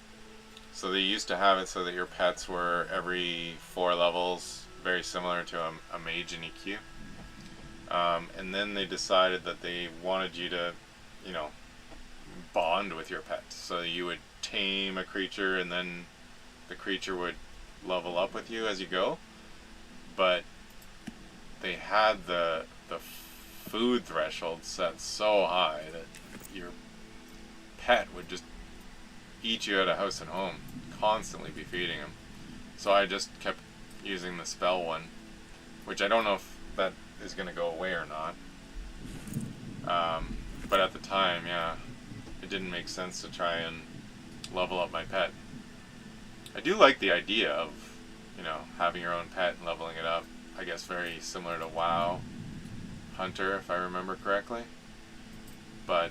So they used to have it so that your pets were every 4 levels, very similar to a mage in EQ. And then they decided that they wanted you to, you know, bond with your pet. So you would tame a creature and then the creature would level up with you as you go. But they had the food threshold set so high that your pet would just eat you out of house and home, constantly be feeding him. So I just kept using the spell one, which I don't know if that is going to go away or not. But at the time, yeah, it didn't make sense to try and level up my pet. I do like the idea of, you know, having your own pet and leveling it up. I guess very similar to WoW Hunter, if I remember correctly. But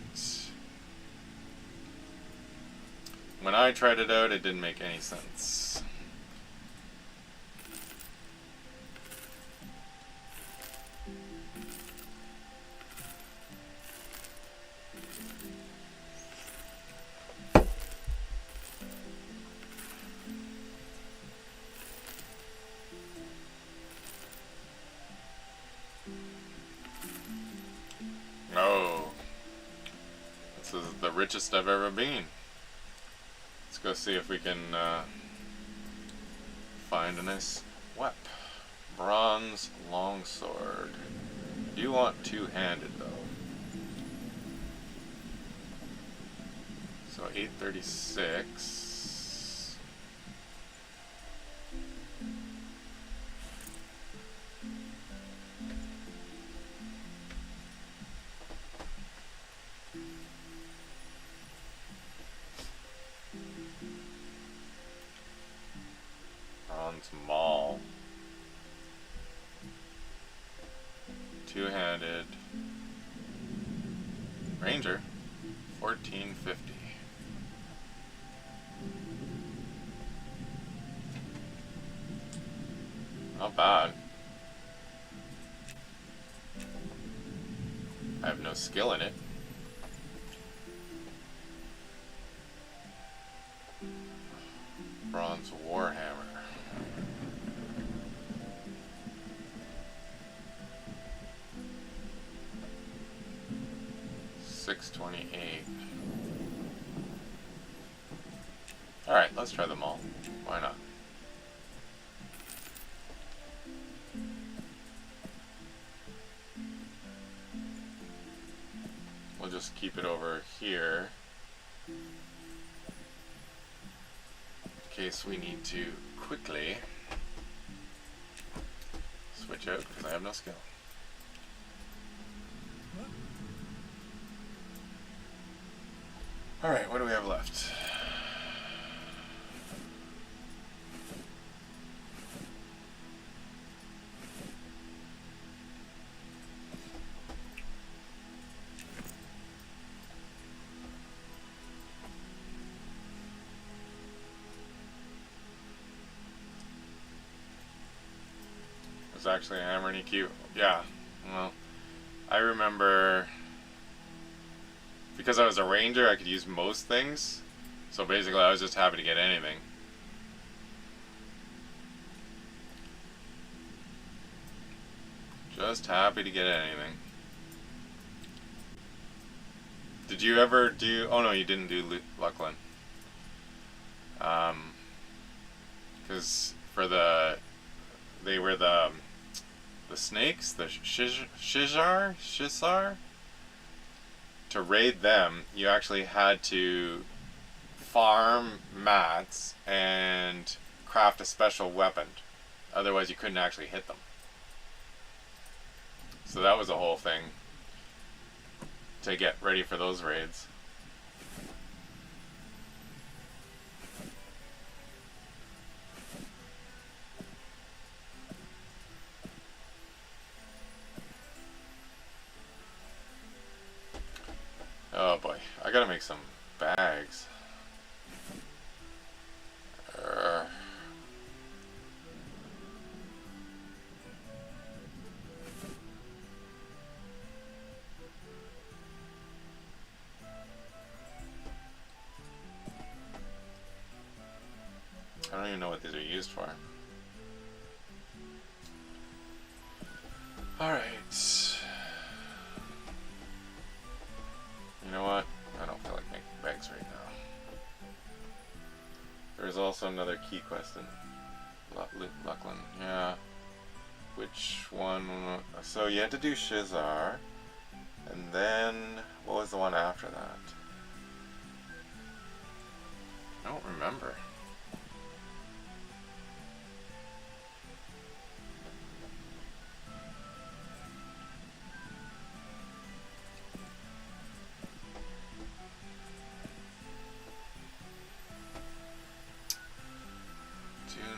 when I tried it out, it didn't make any sense. Oh, this is the richest I've ever been. Let's go see if we can find a nice weapon. Bronze longsword. Do you want two-handed though? So 836. Maul. Two-handed. Ranger. 1450. Not bad. I have no skill in it. It's a Warhammer. 628. Alright, let's try them all. Why not? We'll just keep it over here in case we need to quickly switch out because I have no skill. Alright, what do we have left? There's actually a hammer and EQ. Yeah, well, I remember because I was a ranger, I could use most things. So basically, I was just happy to get anything. Just happy to get anything. Did you ever do... Oh no, you didn't do Luckland. Because for the... They were the snakes, the Shizar? To raid them, you actually had to farm mats and craft a special weapon. Otherwise, you couldn't actually hit them. So that was a whole thing to get ready for those raids. Oh boy, I gotta make some bags. I don't even know what these are used for. Alright. You know what? I don't feel like making bags right now. There's also another key quest in Luckland. Yeah. Which one? So you had to do Shizar. And then, what was the one after that? I don't remember.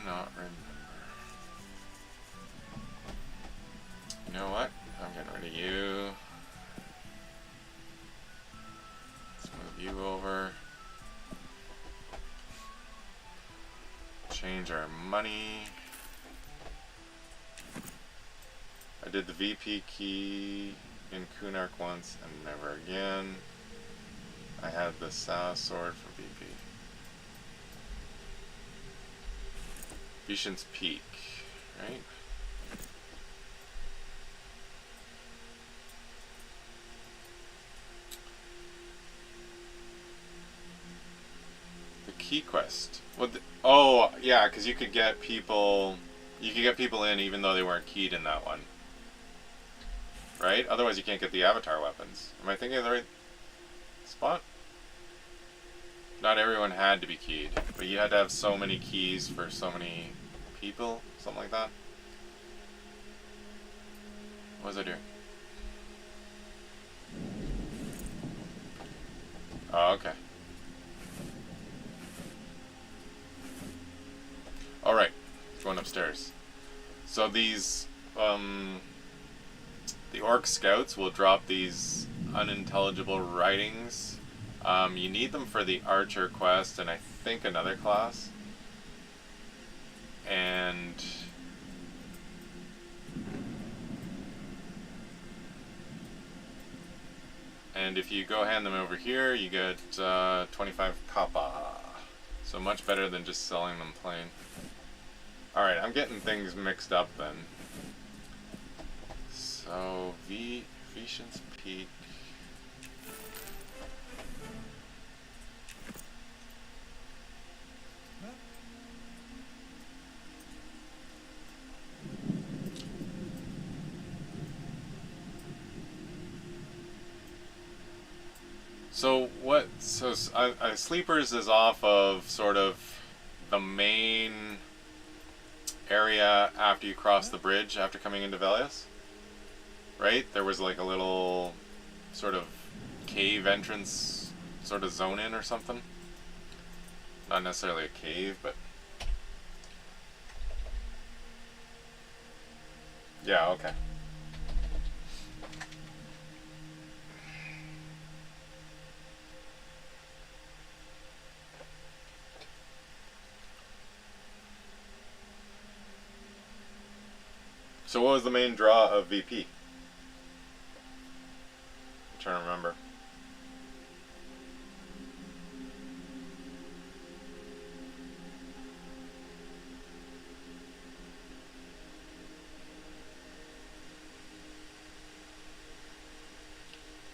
Not remember. You know what? I'm getting rid of you. Let's move you over. Change our money. I did the VP key in Kunark once and never again. I had the Sao sword for VP. Vishan's Peak, right? The key quest. What? Oh, yeah, because you could get people. You could get people in even though they weren't keyed in that one, right? Otherwise, you can't get the avatar weapons. Am I thinking of the right spot? Not everyone had to be keyed, but you had to have so many keys for so many people, something like that. What was I doing? Oh, okay. Alright, going upstairs. So these, the Orc Scouts will drop these unintelligible writings. You need them for the Archer quest and I think another class. And if you go hand them over here, you get 25 kappa. So much better than just selling them plain. Alright, I'm getting things mixed up then. So, Vicious Peak. So what? So Sleepers is off of sort of the main area after you cross the bridge after coming into Velius, right? There was like a little sort of cave entrance, sort of zone in or something. Not necessarily a cave, but yeah, okay. So what was the main draw of VP? I'm trying to remember.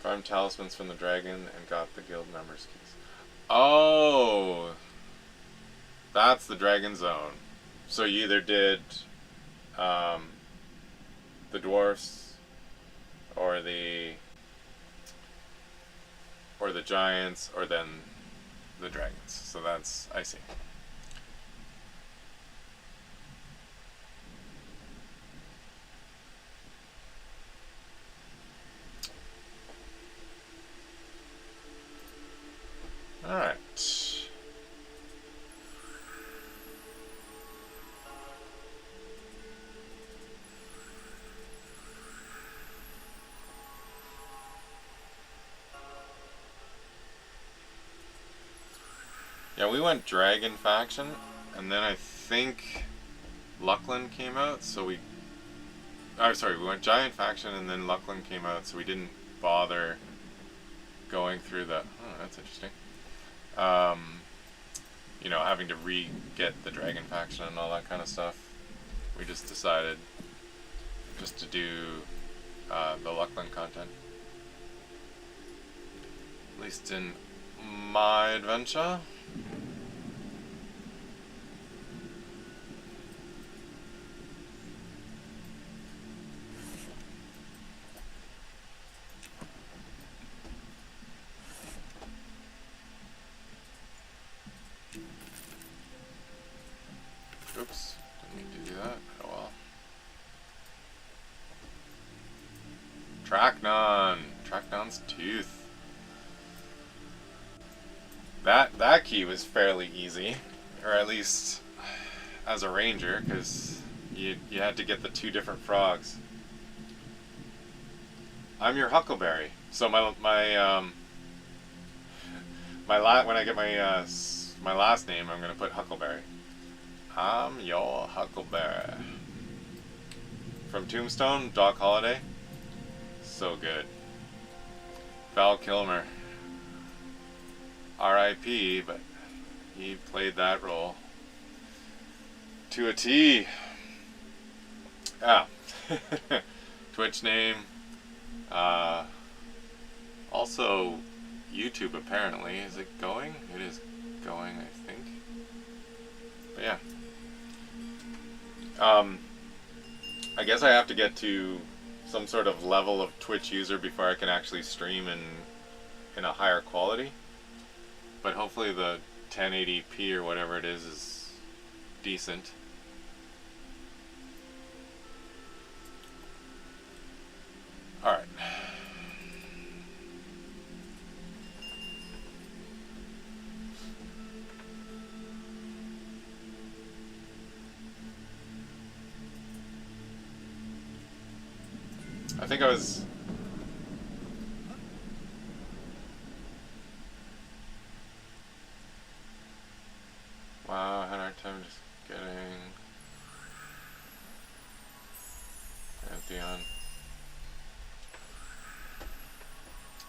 Farmed talismans from the dragon and got the guild members' keys. Oh, that's the dragon zone. So you either did the dwarfs or the giants or then the dragons. So that's, I see. All right. Yeah, we went Dragon Faction, and then I think Lucklin came out, so we... Oh, sorry, we went Giant Faction, and then Lucklin came out, so we didn't bother going through the... Oh, that's interesting. You know, having to re-get the Dragon Faction and all that kind of stuff. We just decided just to do the Lucklin content. At least in my adventure. Oops, didn't mean to do that. Oh well. Tracknon's tooth. That key was fairly easy, or at least as a ranger, because you had to get the 2 different frogs. I'm your Huckleberry. So when I get my last name, I'm gonna put Huckleberry. I'm your Huckleberry. From Tombstone, Doc Holliday. So good. Val Kilmer. R.I.P., but he played that role to a T. Ah. Twitch name. Also, YouTube apparently. Is it going? It is going, I think. But yeah. I guess I have to get to some sort of level of Twitch user before I can actually stream in a higher quality. But hopefully the 1080p or whatever it is decent. Alright. I think I was... Wow, I had a hard time just getting... Pantheon.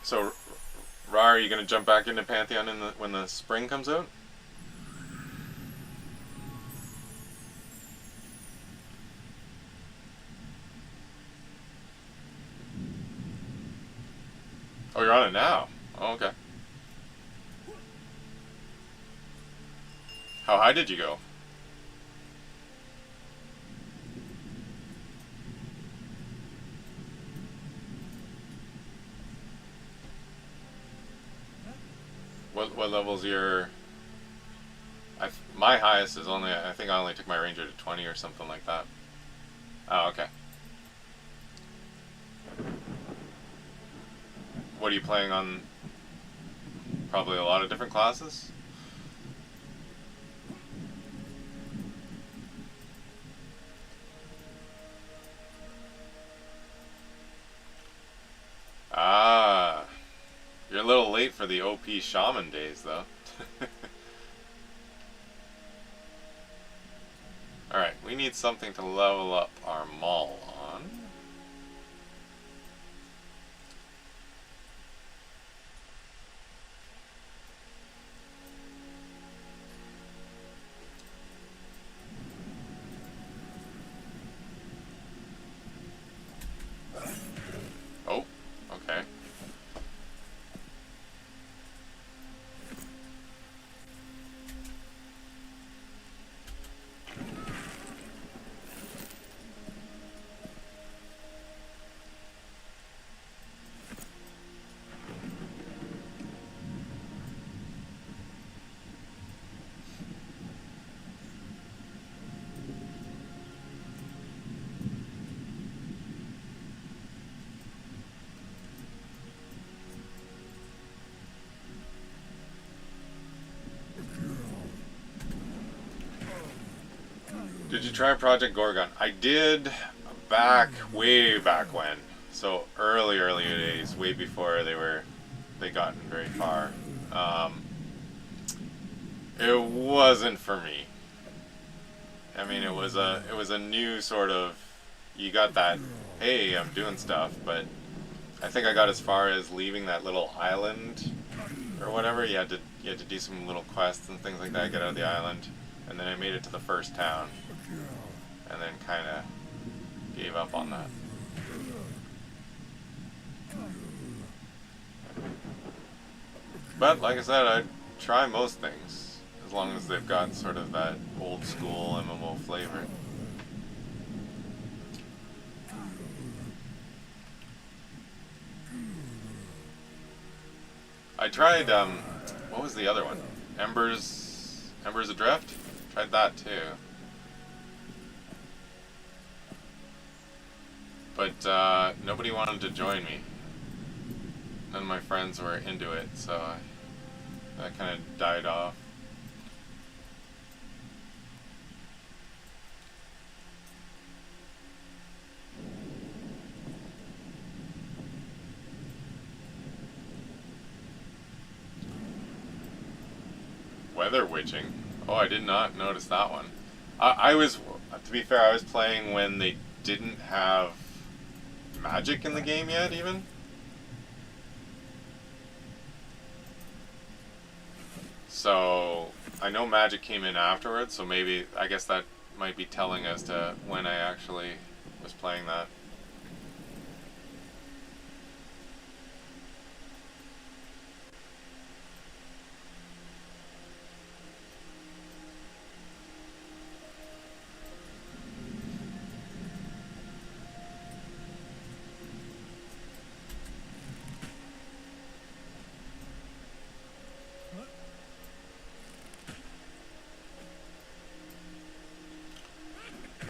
So, Ra, are you going to jump back into Pantheon when the spring comes out? you're on it now. Oh, okay. How high did you go? What level's your... my highest is only... I think I only took my ranger to 20 or something like that. Oh, okay. What are you playing on? Probably a lot of different classes? Ah, you're a little late for the OP shaman days, though. Alright, we need something to level up our Maul on. Oh, okay. Did you try Project Gorgon? I did way back when. So early days, way before they gotten very far. It wasn't for me. I mean, it was a new sort of, you got that, hey, I'm doing stuff, but I think I got as far as leaving that little island or whatever. You had to do some little quests and things like that, get out of the island, and then I made it to the first town, and then kind of gave up on that. But like I said, I'd try most things as long as they've got sort of that old school MMO flavor. I tried, what was the other one? Embers Adrift? Tried that too. But nobody wanted to join me. None of my friends were into it, so that kind of died off. Weather Witching? Oh, I did not notice that one. I was, to be fair, I was playing when they didn't have magic in the game yet, even. So, I know magic came in afterwards, so maybe, I guess that might be telling as to when I actually was playing that.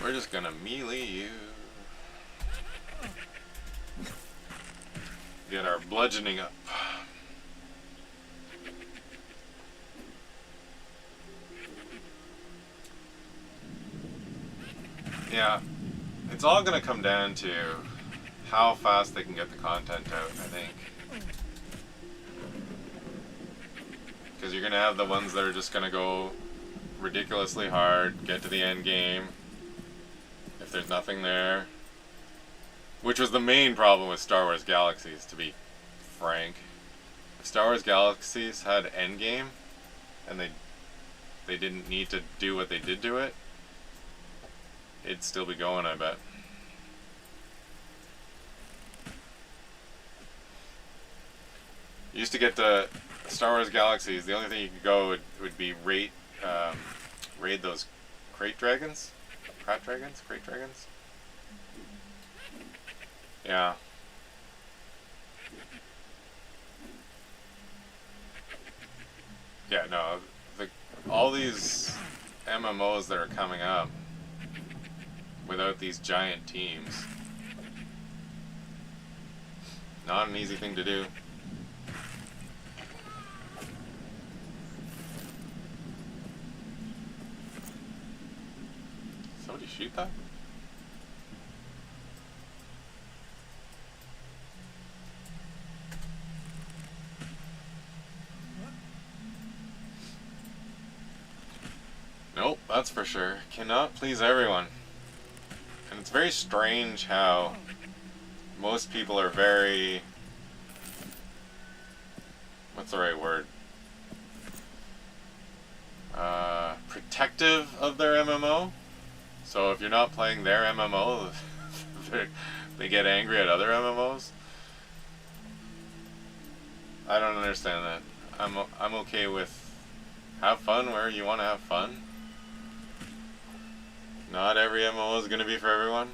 We're just gonna melee you. Get our bludgeoning up. Yeah, it's all gonna come down to how fast they can get the content out, I think. Because you're gonna have the ones that are just gonna go ridiculously hard, get to the end game. If there's nothing there, which was the main problem with Star Wars Galaxies, to be frank. If Star Wars Galaxies had endgame, and they didn't need to do what they did to it, it'd still be going, I bet. You used to get to Star Wars Galaxies. The only thing you could go would be raid those crate dragons, crate dragons. Yeah. Yeah. No. All these MMOs that are coming up without these giant teams, not an easy thing to do. Somebody shoot that? Nope, that's for sure. Cannot please everyone. And it's very strange how most people are very... what's the right word? Protective of their MMO. So if you're not playing their MMO, they get angry at other MMOs. I don't understand that. I'm okay with have fun where you want to have fun. Not every MMO is going to be for everyone.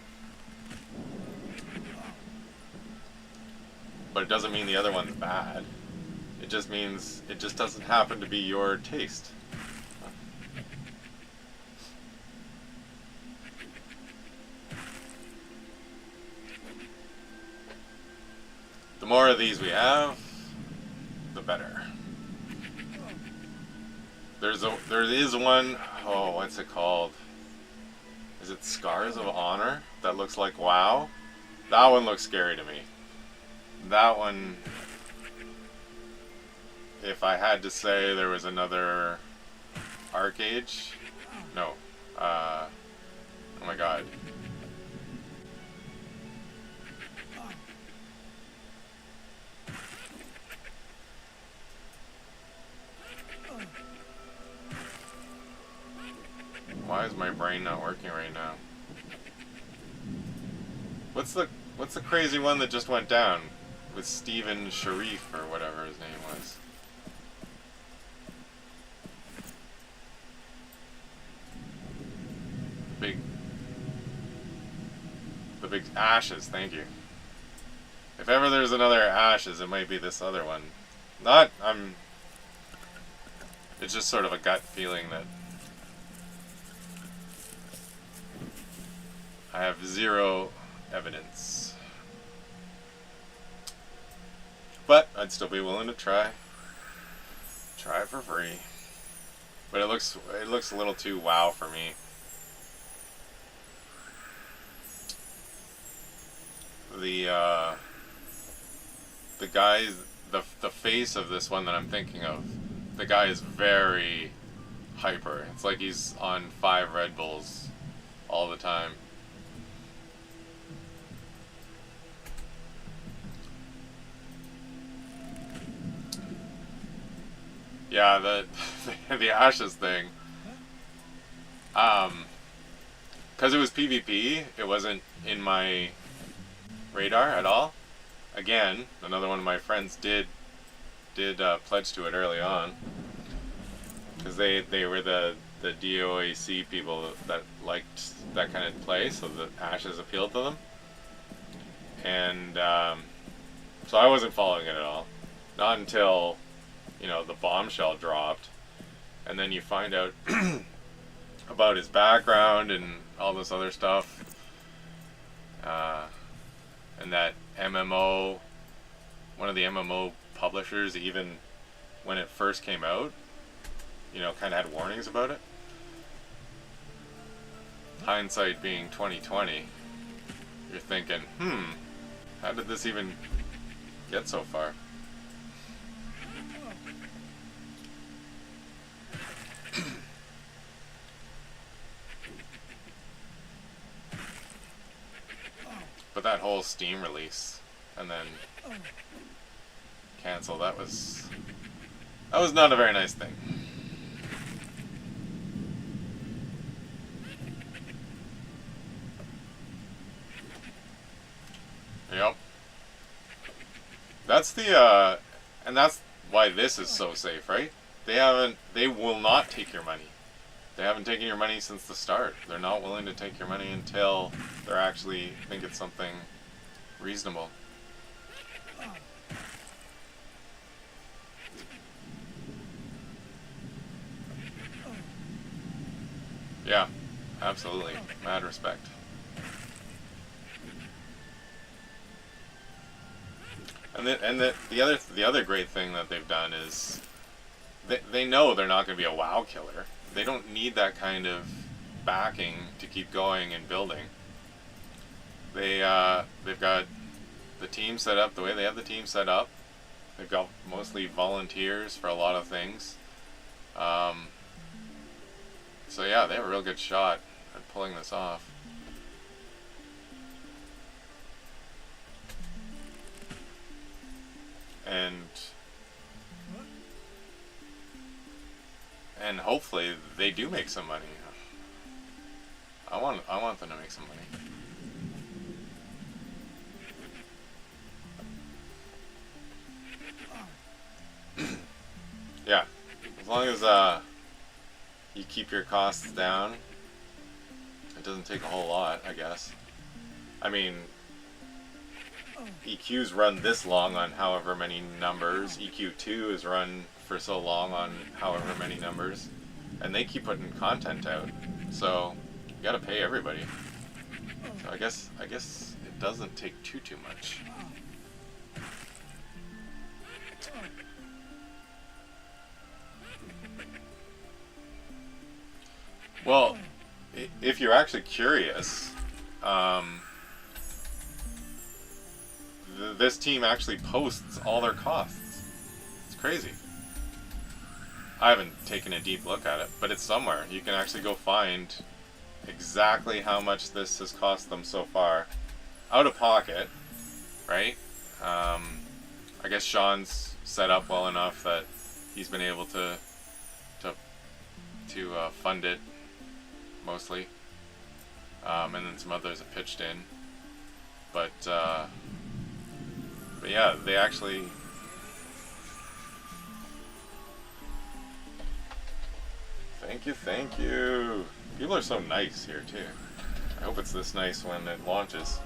But it doesn't mean the other one's bad. It just means it just doesn't happen to be your taste. The more of these we have, the better. There is one, oh, what's it called? Is it Scars of Honor? That looks like WoW. That one looks scary to me. That one, if I had to say there was another Arcade, no, oh my god. Why is my brain not working right now? What's the crazy one that just went down with Steven Sharif or whatever his name was? The big Ashes, thank you. If ever there's another Ashes, it might be this other one. It's just sort of a gut feeling that I have zero evidence. But I'd still be willing to try. Try it for free. But it looks a little too WoW for me. The guy, the face of this one that I'm thinking of, the guy is very hyper. It's like he's on 5 Red Bulls all the time. Yeah, the Ashes thing. Because it was PvP, it wasn't in my radar at all. Again, another one of my friends did pledge to it early on, because they were the DOAC people that liked that kind of play, so the Ashes appealed to them. And so I wasn't following it at all, not until the bombshell dropped, and then you find out about his background and all this other stuff, and that MMO, one of the MMO publishers, even when it first came out, kind of had warnings about it. Hindsight being 2020, you're thinking, how did this even get so far? But that whole Steam release and then cancel, that was not a very nice thing. Yep. That's the And that's why this is so safe, right? They will not take your money. They haven't taken your money since the start. They're not willing to take your money until they actually think it's something reasonable. Yeah, absolutely. Mad respect. And the other great thing that they've done is they know they're not going to be a WoW killer. They don't need that kind of backing to keep going and building. They've got the team set up the way they have the team set up. They've got mostly volunteers for a lot of things. So yeah, they have a real good shot at pulling this off. And hopefully they do make some money. I want them to make some money. Yeah, as long as you keep your costs down, it doesn't take a whole lot, I guess. I mean, EQ's run this long on however many numbers. EQ2 is run for so long on however many numbers, and they keep putting content out. So you gotta pay everybody. So I guess it doesn't take too much. Well, if you're actually curious, this team actually posts all their costs. It's crazy. I haven't taken a deep look at it, but it's somewhere. You can actually go find exactly how much this has cost them so far, out of pocket, right? I guess Sean's set up well enough that he's been able to fund it mostly, and then some others have pitched in, but yeah, they actually. Thank you. People are so nice here too. I hope it's this nice when it launches.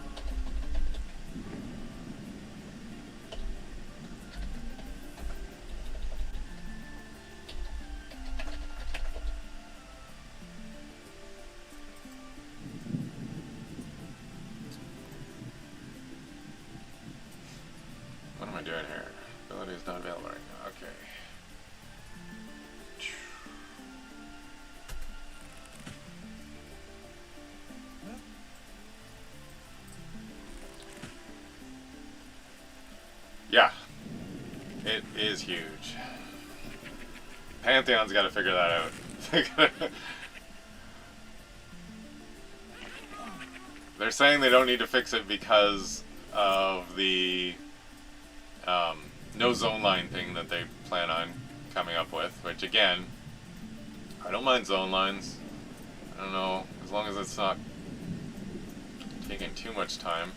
What am I doing here? Ability is not available right now. Okay. Yeah, it is huge. Pantheon's got to figure that out. They're saying they don't need to fix it because of the no zone line thing that they plan on coming up with, which again, I don't mind zone lines. I don't know, as long as it's not taking too much time.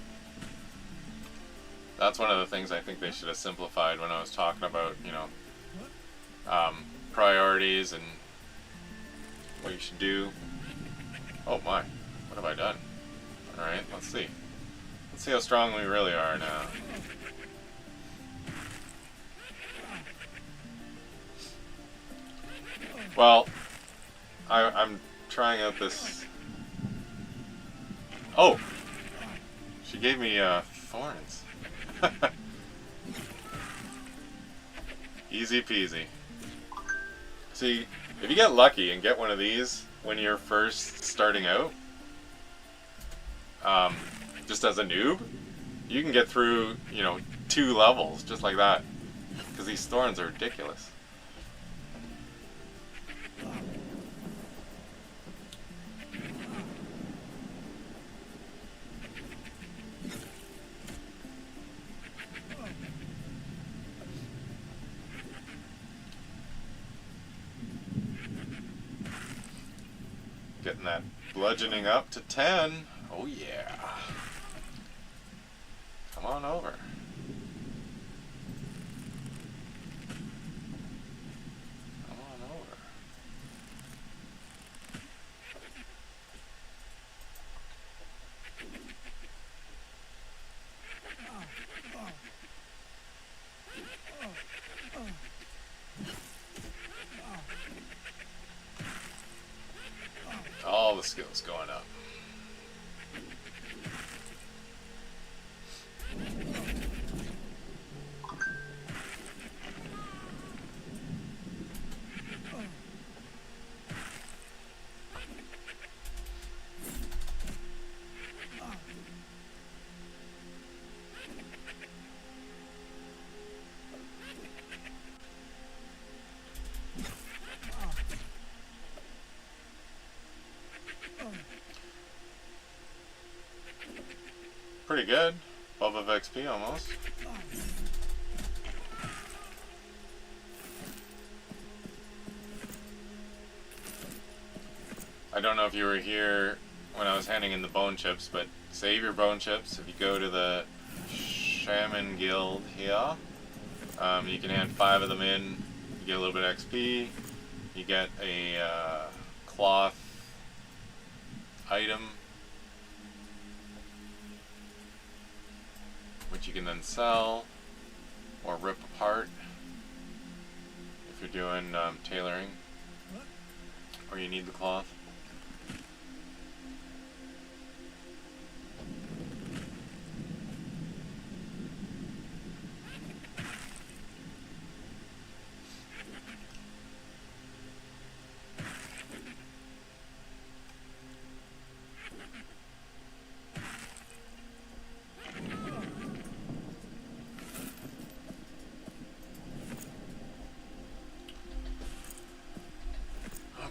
That's one of the things I think they should have simplified when I was talking about, you know, priorities and what you should do. Oh my, what have I done? Alright, let's see. Let's see how strong we really are now. Well, I'm trying out this... Oh! She gave me thorns. Easy peasy. See, if you get lucky and get one of these when you're first starting out, just as a noob, you can get through, you know, 2 levels just like that. Because these thorns are ridiculous. Getting that bludgeoning up to 10. Oh yeah. Come on over. the skills going up. Pretty good. Bulb of XP almost. I don't know if you were here when I was handing in the bone chips, but save your bone chips. If you go to the Shaman Guild here, you can hand 5 of them in. You get a little bit of XP. You get a cloth item, which you can then sell or rip apart if you're doing tailoring or you need the cloth.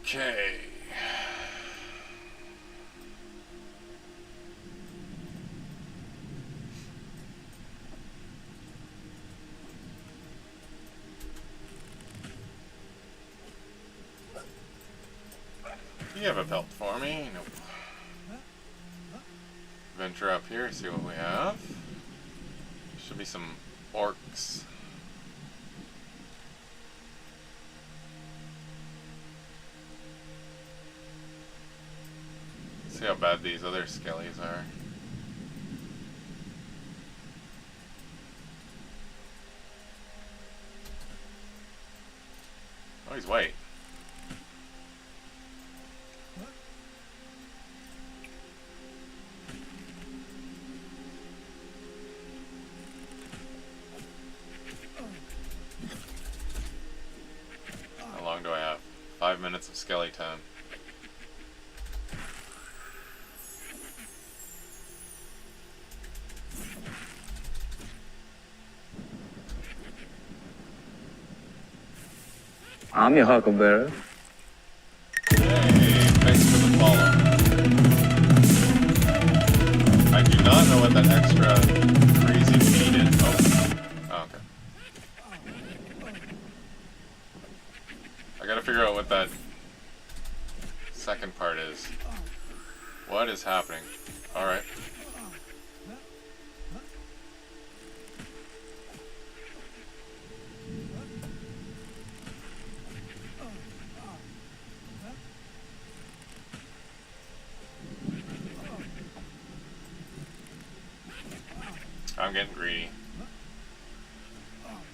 Okay. You have a pelt for me? Nope. Venture up here, see what we have. Should be some orcs. See how bad these other skellies are. Oh, he's white. How long do I have? 5 minutes of skelly time. I'm your huckleberry. Hey, thanks for the follow. I do not know what that extra crazy feed is. Oh, okay. I gotta figure out what that second part is. What is happening? Alright. I'm getting greedy.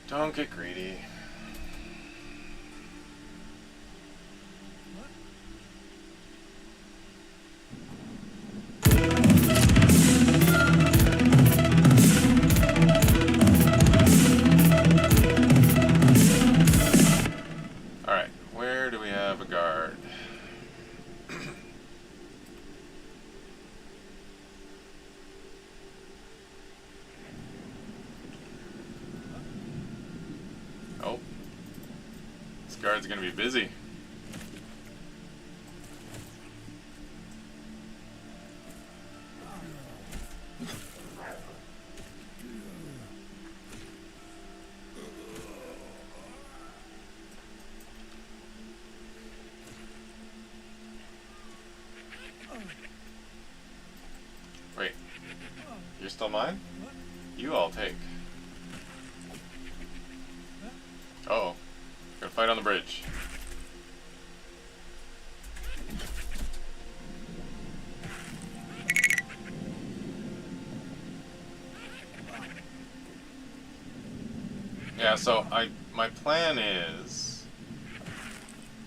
Don't get greedy. Alright, where do we have a guard? Oh, this guard's gonna be busy. Wait, you're still mine? You all take. Uh-oh. Gotta fight on the bridge. Yeah, so my plan is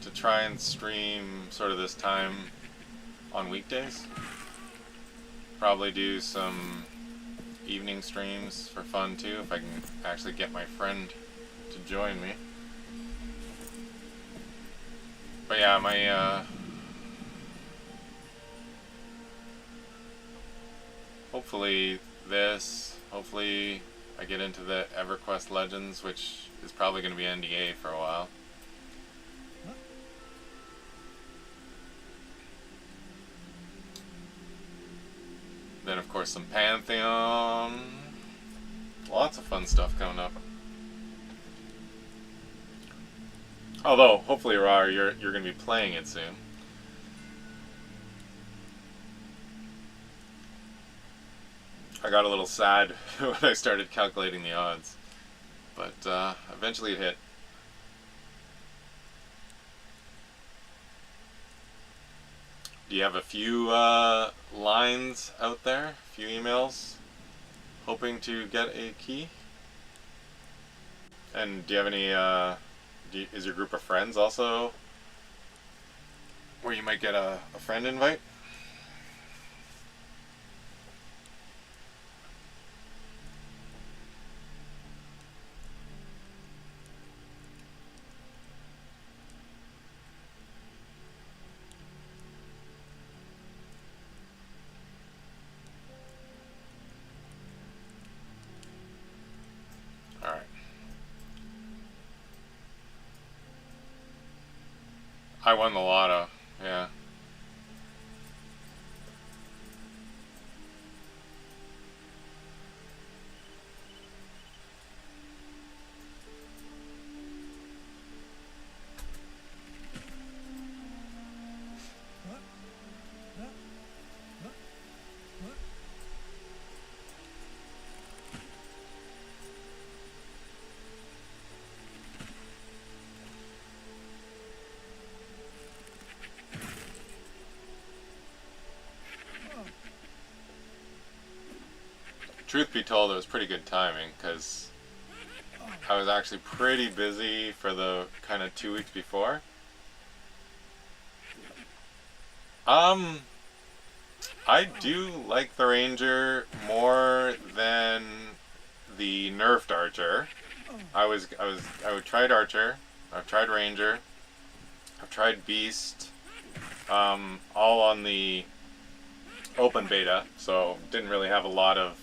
to try and stream sort of this time on weekdays. Probably do some evening streams for fun too, if I can actually get my friend to join me. But yeah, my hopefully I get into the EverQuest Legends, which is probably going to be NDA for a while. Then of course some Pantheon. Lots of fun stuff coming up. Although, hopefully, Rar, you're going to be playing it soon. I got a little sad when I started calculating the odds, but eventually it hit. Do you have a few lines out there, a few emails, hoping to get a key? And do you have any, is your group of friends also where you might get a friend invite? Alright. I won the lotto, yeah. Truth be told, it was pretty good timing, because I was actually pretty busy for the kind of 2 weeks before. I do like the Ranger more than the nerfed Archer. I would tried Archer, I've tried Ranger, I've tried Beast, all on the open beta, so didn't really have a lot of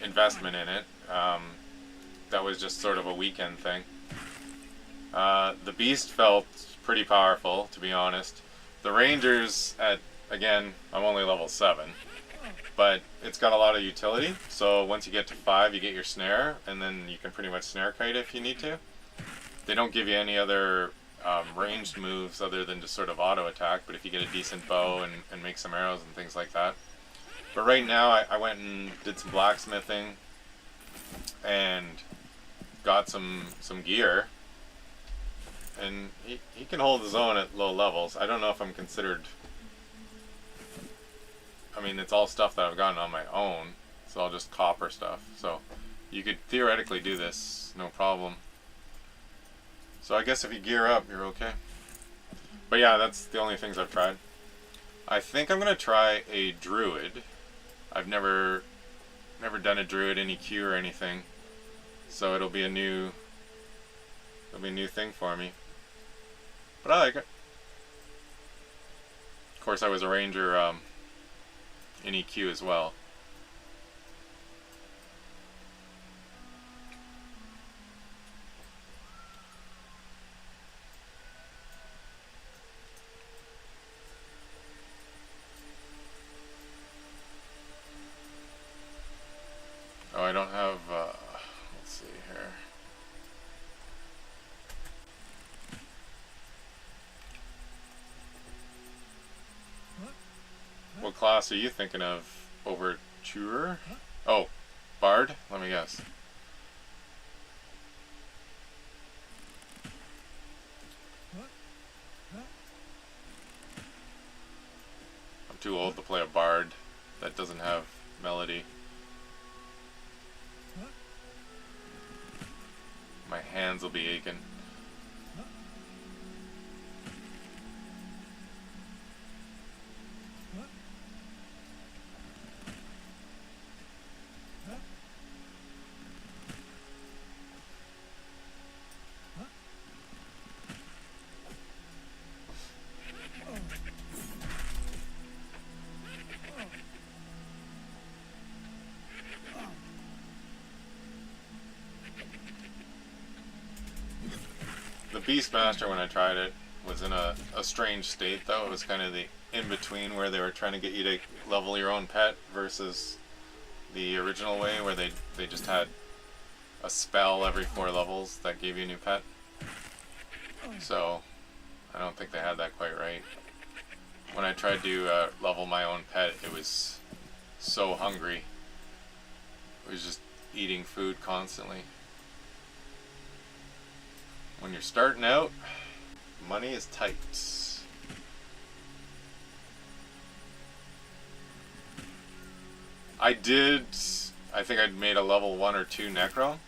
investment in it. That was just sort of a weekend thing. The Beast felt pretty powerful, to be honest. The Rangers, again, I'm only level 7, but it's got a lot of utility, so once you get to 5 you get your snare, and then you can pretty much snare kite if you need to. They don't give you any other ranged moves other than just sort of auto attack, but if you get a decent bow and make some arrows and things like that. But right now I went and did some blacksmithing and got some gear, and he can hold his own at low levels. I don't know if I'm considered, I mean, it's all stuff that I've gotten on my own, it's all just copper stuff, so you could theoretically do this no problem. So I guess if you gear up, you're okay. But yeah, that's the only things I've tried. I think I'm gonna try a druid. I've never done a druid any Q or anything, so it'll be a new thing for me. But I like it. Of course, I was a ranger in EQ as well. Oh, I don't have, let's see here. What class are you thinking of? Overture? Oh, Bard? Let me guess. I'm too old to play a Bard that doesn't have melody. My hands will be aching. Beastmaster, when I tried it, was in a strange state though. It was kind of the in-between where they were trying to get you to level your own pet versus the original way where they just had a spell every 4 levels that gave you a new pet. So I don't think they had that quite right. When I tried to level my own pet, it was so hungry. It was just eating food constantly. When you're starting out, money is tight. I think I'd made a level 1 or 2 Necro.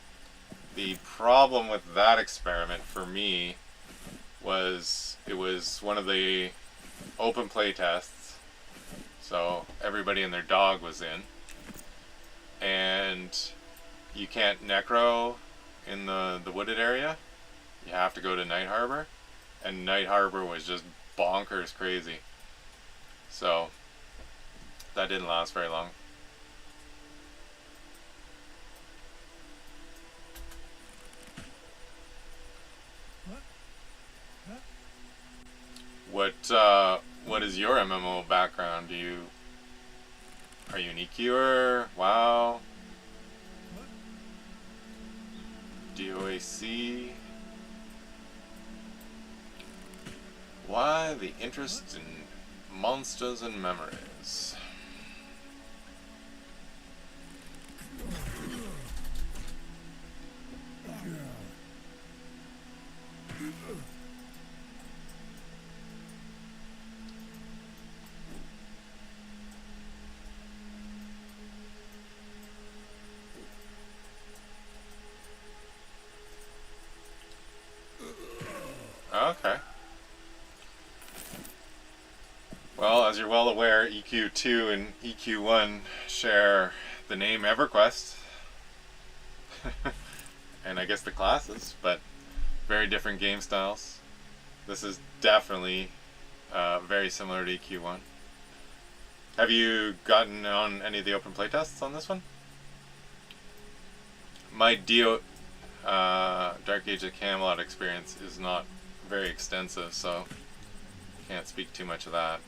The problem with that experiment for me was it was one of the open play tests, so everybody and their dog was in, and you can't Necro in the wooded area. You have to go to Night Harbor, and Night Harbor was just bonkers crazy, so that didn't last very long. What is your MMO background? Are you an EQer? WoW? DOAC? Why the interest in monsters and memories? Okay. Well, as you're well aware, EQ2 and EQ1 share the name EverQuest. And I guess the classes, but very different game styles. This is definitely very similar to EQ1. Have you gotten on any of the open playtests on this one? My Dark Age of Camelot experience is not very extensive, so can't speak too much of that.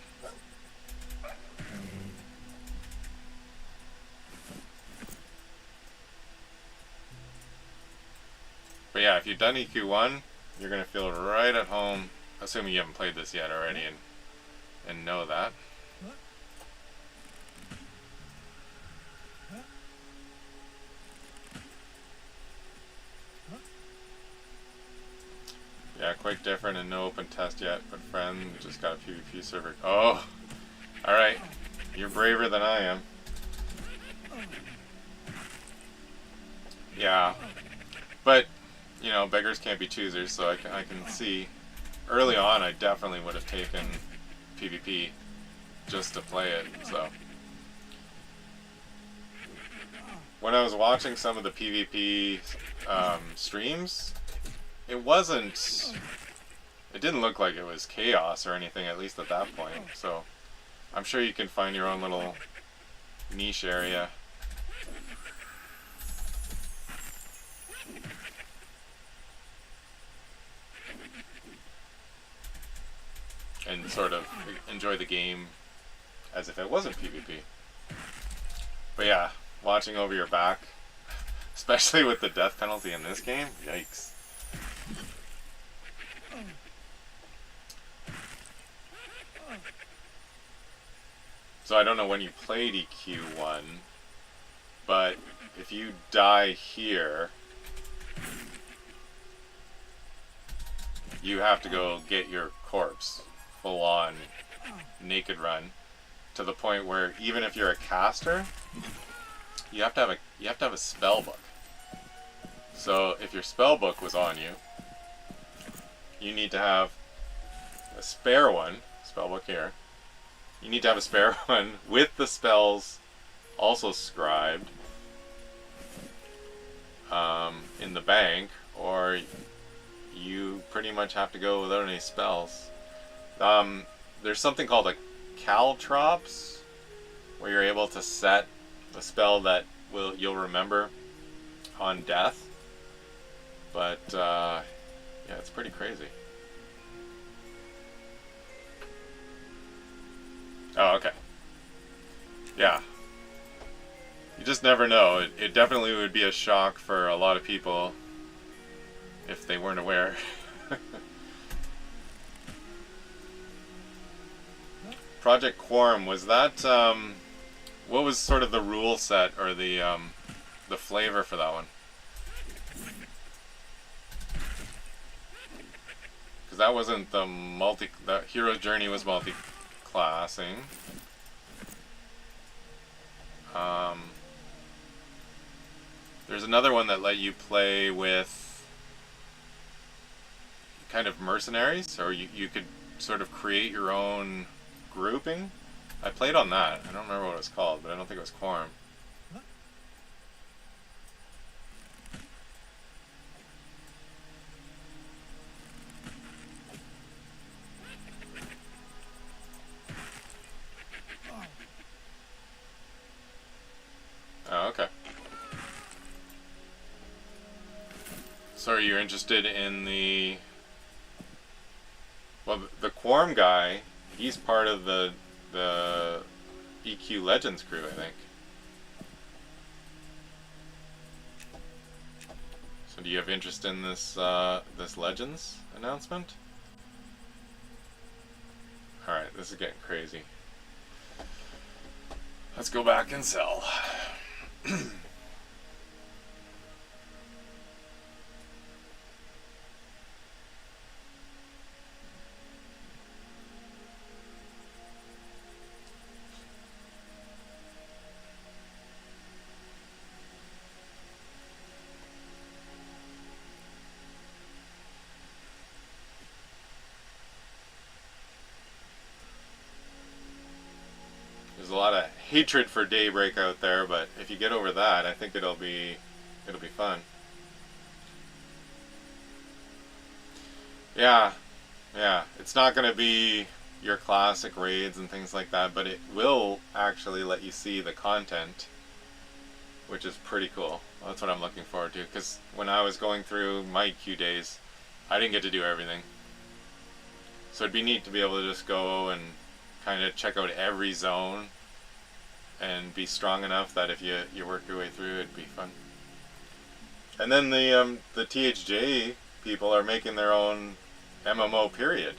But yeah, if you've done EQ1, you're going to feel right at home, assuming you haven't played this yet already and know that. Yeah, quite different and no open test yet, but friend, just got a PvP server. Oh! Alright, you're braver than I am. Yeah, but, you know, beggars can't be choosers, so I can see. Early on, I definitely would have taken PvP just to play it, so. When I was watching some of the PvP streams, it didn't look like it was chaos or anything, at least at that point, so I'm sure you can find your own little niche area. And sort of enjoy the game as if it wasn't PvP. But yeah, watching over your back, especially with the death penalty in this game, yikes. So I don't know when you played EQ1, but if you die here, you have to go get your corpse, full on naked run, to the point where even if you're a caster, you have to have a spell book. So if your spell book was on you, you need to have a spare one, spell book here. You need to have a spare one with the spells also scribed in the bank, or you pretty much have to go without any spells. There's something called a caltrops, where you're able to set a spell that you'll remember on death. But Yeah, it's pretty crazy. Oh, okay. Yeah. You just never know. It definitely would be a shock for a lot of people if they weren't aware. Project Quorum, was that, what was sort of the rule set or the flavor for that one? Because that wasn't the Hero's Journey was multi-classing. There's another one that let you play with kind of mercenaries, or you could sort of create your own grouping. I played on that. I don't remember what it was called, but I don't think it was Quorum. Oh, okay. So are you interested in well, the Quorum guy, he's part of the EQ Legends crew, I think. So do you have interest in this this Legends announcement? Alright, this is getting crazy. Let's go back and sell. There's a lot of hatred for Daybreak out there, but if you get over that, I think it'll be fun. Yeah, yeah. It's not going to be your classic raids and things like that, but it will actually let you see the content, which is pretty cool. That's what I'm looking forward to, because when I was going through my EQ days, I didn't get to do everything. So it'd be neat to be able to just go and kind of check out every zone and be strong enough that if you work your way through, it'd be fun. And then the THJ people are making their own MMO period,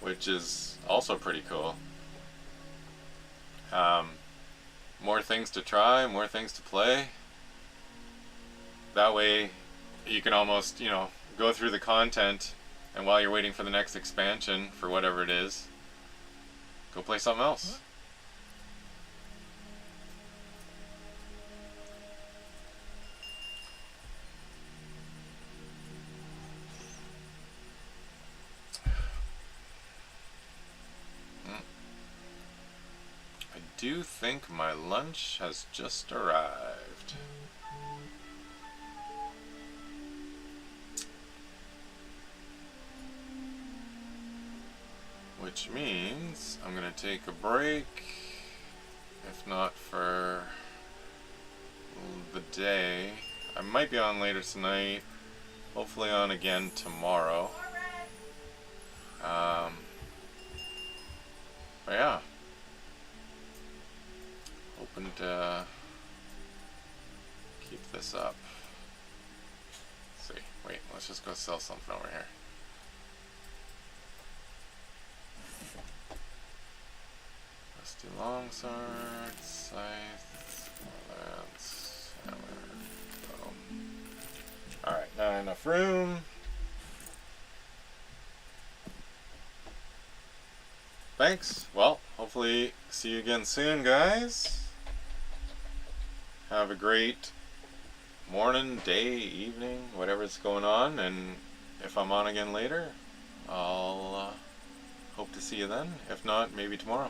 which is also pretty cool. More things to try, more things to play. That way you can almost, go through the content, and while you're waiting for the next expansion for whatever it is, go play something else. I do think my lunch has just arrived. Which means I'm gonna take a break, if not for the day. I might be on later tonight, hopefully on again tomorrow. But yeah, hoping to keep this up. Let's see, wait, let's just go sell something over here. Rusty longsword, scythe, lance, hammer, boom. Alright, not enough room. Thanks. Well, hopefully see you again soon, guys. Have a great morning, day, evening, whatever's going on, and if I'm on again later, I'll hope to see you then. If not, maybe tomorrow.